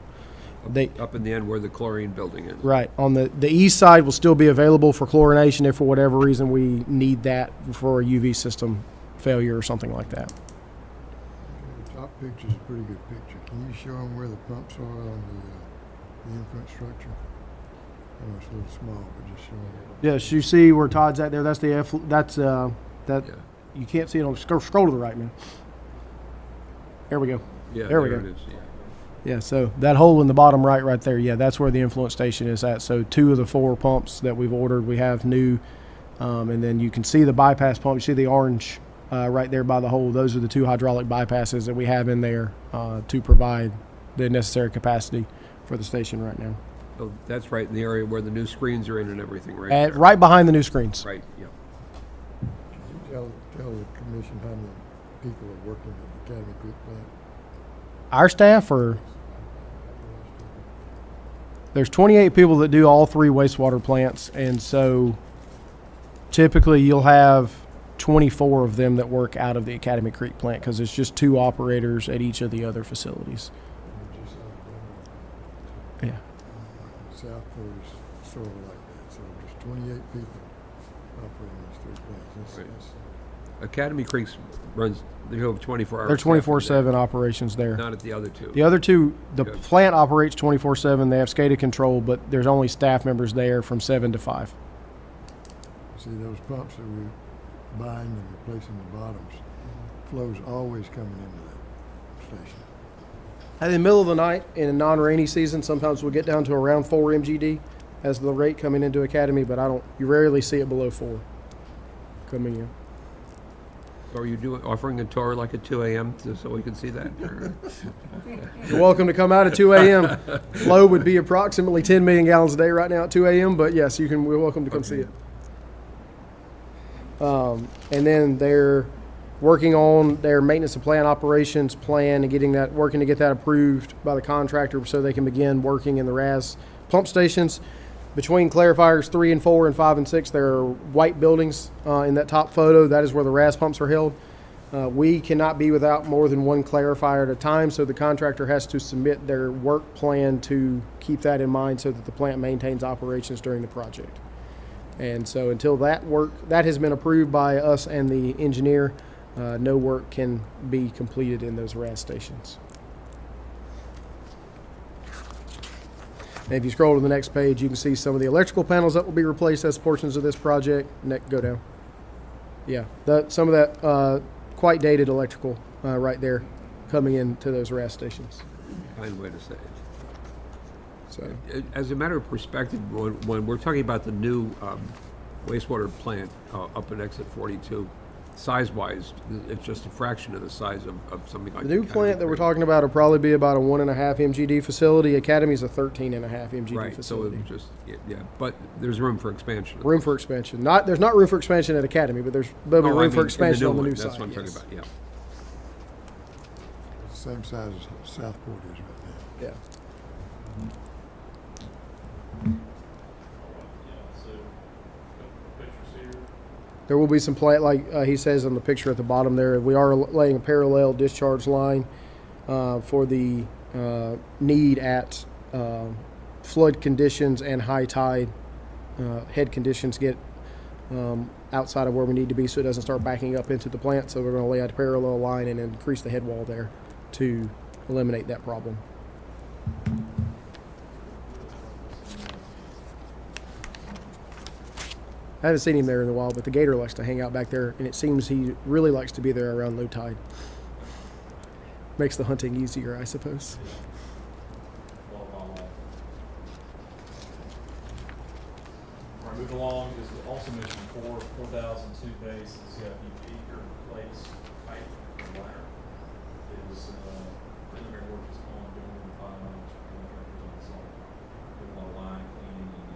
Up in the end where the chlorine building is. Right on the east side will still be available for chlorination if for whatever reason we need that for a UV system failure or something like that. The top picture's a pretty good picture. Can you show them where the pumps are on the infant structure? I know it's a little small, but just show them. Yes, you see where Todd's at there. That's the that Yeah. you can't see it on scroll to the right, man. There we go. Yeah, There we go. it is. Yeah. Yeah, so that hole in the bottom right there, yeah, that's where the influence station is at. So 2 of the 4 pumps that we've ordered, we have new, and then you can see the bypass pump. You see the orange right there by the hole. Those are the 2 hydraulic bypasses that we have in there to provide the necessary capacity for the station right now. So that's right in the area where the new screens are in and everything, right? there. Right behind the new screens. Right, yeah. Could you tell the commission how many people are working at the Academy Creek plant? Our staff are, there's 28 people that do all 3 wastewater plants, and so typically you'll have 24 of them that work out of the Academy Creek plant because it's just 2 operators at each of the other facilities. Just out of Yeah. Southport is sort of like that, so just 28 people operating these 3 plants. Right. That's Academy Creek's runs, they have 24 hours. They're staff in there, 24/7 operations there. Not at the other 2. The other 2, the Good. plant operates 24/7. They have SCADA control, but there's only staff members there from 7 to 5. See, those pumps that we're buying and replacing the bottoms, flow's always coming into that station. In the middle of the night in a non-rainy season, sometimes we'll get down to around 4 MGD as the rate coming into Academy, but you rarely see it below 4 coming in. Are you offering a tour like at 2 a.m. So we can see that? Or- You're welcome to come out at 2 a.m. Flow would be approximately 10 million gallons a day right now at 2 a.m., but yes, we're welcome to come see it. And then they're working on their maintenance and plant operations plan and working to get that approved by the contractor so they can begin working in the RAS pump stations. Between clarifiers 3 and 4 and 5 and 6, there are white buildings in that top photo. That is where the RAS pumps are held. We cannot be without more than 1 clarifier at a time, so the contractor has to submit their work plan to keep that in mind so that the plant maintains operations during the project. And so until that has been approved by us and the engineer, no work can be completed in those RAS stations. And if you scroll to the next page, you can see some of the electrical panels that will be replaced as portions of this project. Go down. Yeah, some of that quite dated electrical right there coming into those RAS stations. Fine way to say it. So As a matter of perspective, when we're talking about the new wastewater plant up in exit 42, size-wise, it's just a fraction of the size of something like the new Academy plant that we're Creek. talking about will probably be about a 1.5 MGD facility. Academy's a 13.5 MGD Right, so facility. it just, yeah, but there's room for expansion. Room for expansion. There's not room for expansion at Academy, but there'll be Oh, I room for mean, in expansion on the one, new That's site. what I'm yes. talking about, yeah. It's the same size as Southport is right now. Yeah. So, pictures here. There will be some plant, like he says on the picture at the bottom there. We are laying a parallel discharge line for the need at flood conditions and high tide head conditions get outside of where we need to be so it doesn't start backing up into the plant. So we're going to lay out a parallel line and increase the head wall there to eliminate that problem. I haven't seen him there in a while, but the gator likes to hang out back there, and it seems he really likes to be there around low tide. Makes the hunting easier, I suppose. All right, moving along is also mission 4002 base, the CIP peaker replace pipe and wire. It is preliminary work is ongoing, finalized contractors on site. Doing a lot of line cleaning and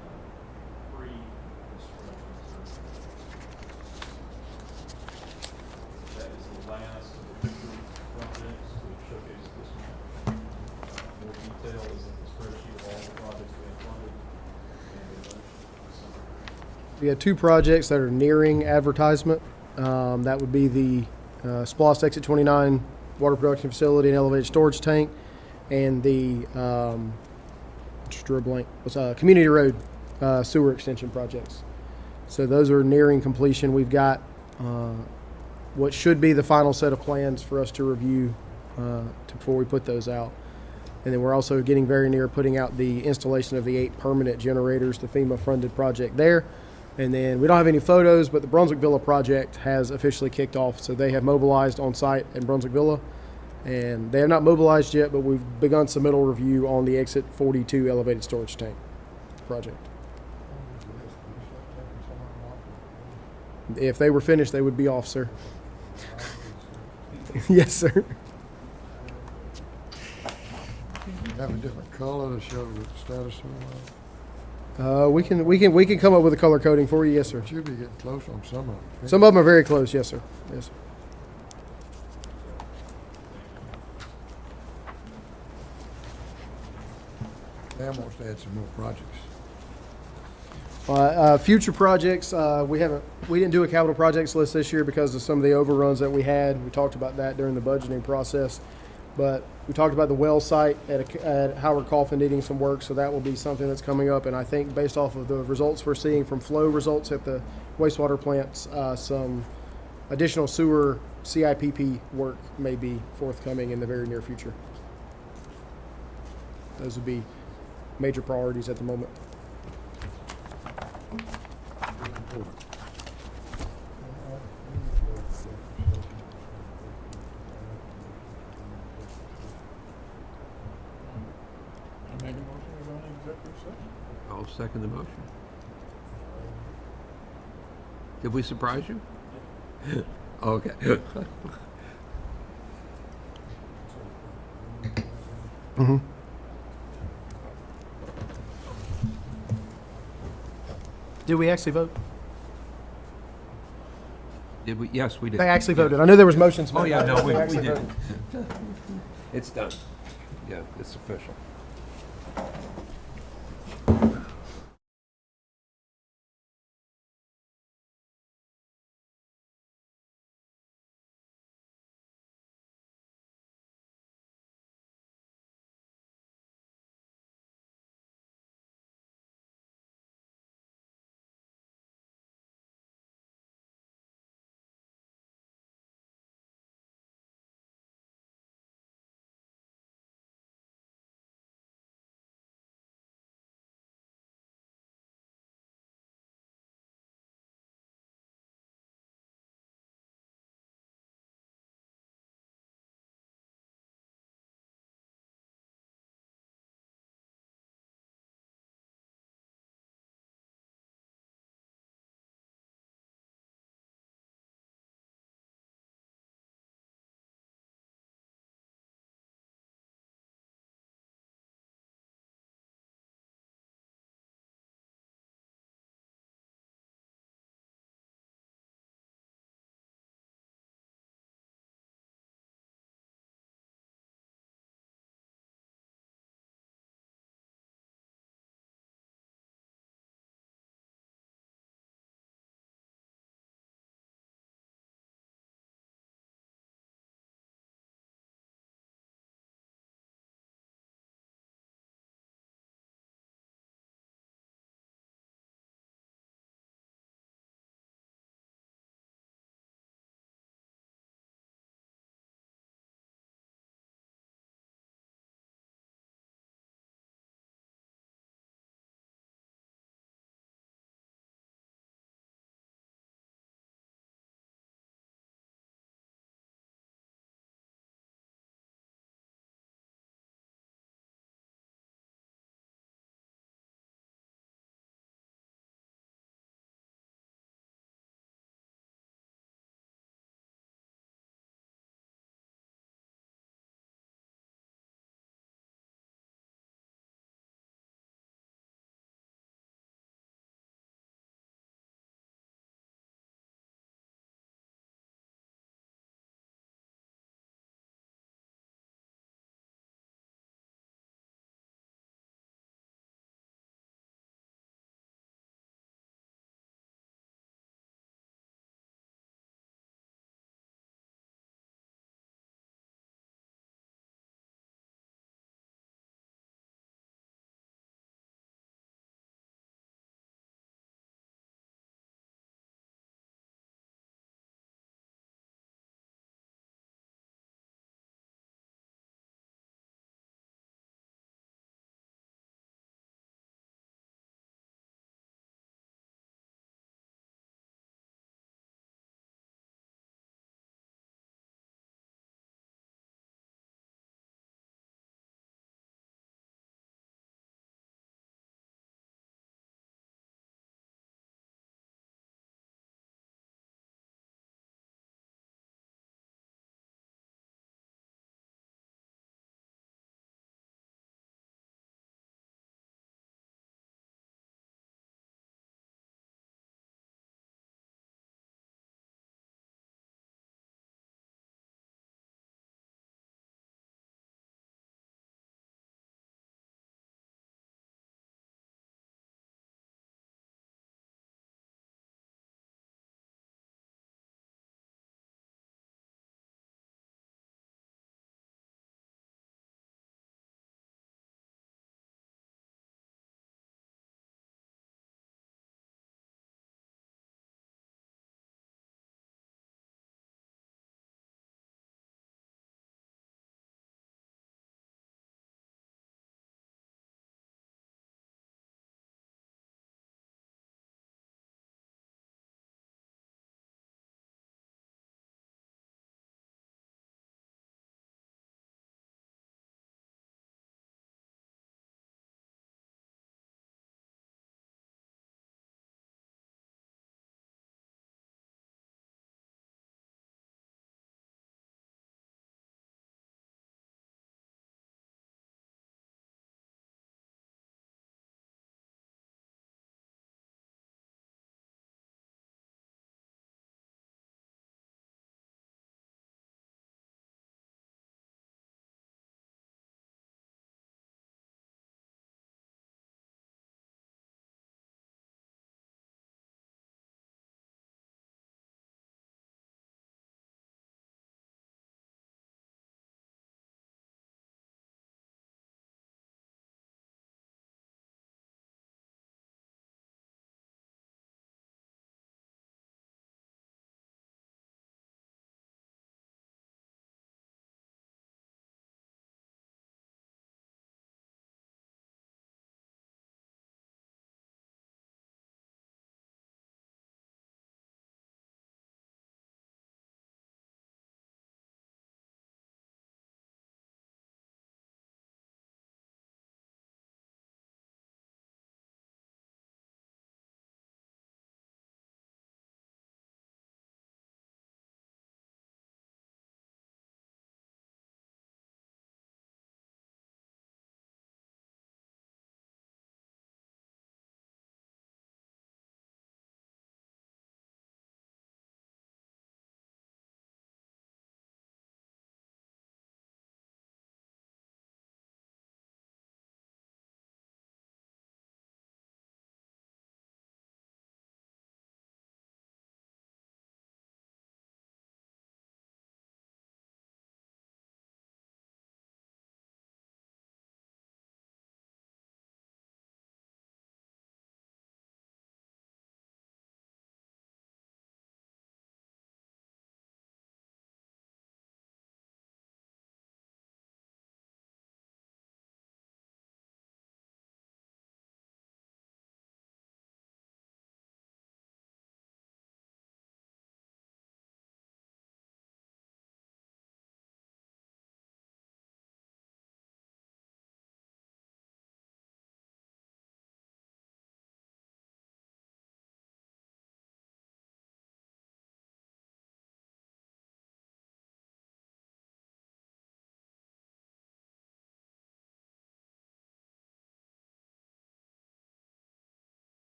We had two projects that are nearing advertisement. That would be the Splost Exit 29 water production facility and elevated storage tank, and the just drew a blank. Was Community Road sewer extension projects. So those are nearing completion. We've got what should be the final set of plans for us to review before we put those out. And then we're also getting very near putting out the installation of the 8 permanent generators, the FEMA-funded project there. And then we don't have any photos, but the Brunswick Villa project has officially kicked off. So they have mobilized on site in Brunswick Villa. And they have not mobilized yet, but we've begun submittal review on the Exit 42 elevated storage tank project. If they were finished, they would be off, sir. Yes, sir. Have a different color to show the status of We can come up with a color coding for you, yes, sir. it. Should be getting close on some of them. Some of them are very close, yes, sir. Yes, sir. Dan wants to add some more projects. Future projects, we didn't do a capital projects list this year because of some of the overruns that we had. We talked about that during the budgeting process, but we talked about the well site at Howard Coffin needing some work, so that will be something that's coming up. And I think based off of the results we're seeing from flow results at the wastewater plants, some additional sewer CIPP work may be forthcoming in the very near future. Those would be major priorities at the moment. I make a motion to go into executive session. I'll second the motion. Did we surprise you? Okay. Mm-hmm. Did we actually vote? Did we? Yes, we did. They actually voted. I knew there was motions. Oh, yeah, no, we actually did. voted. It's done. Yeah, it's official.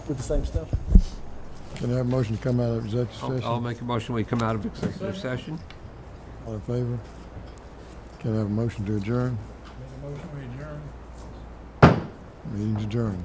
with the same stuff. Can I have a motion to come out of executive I'll session? make a motion, we come out of executive session. All in favor? Can I have a motion to adjourn? Make a motion, we adjourn. Meeting's adjourned.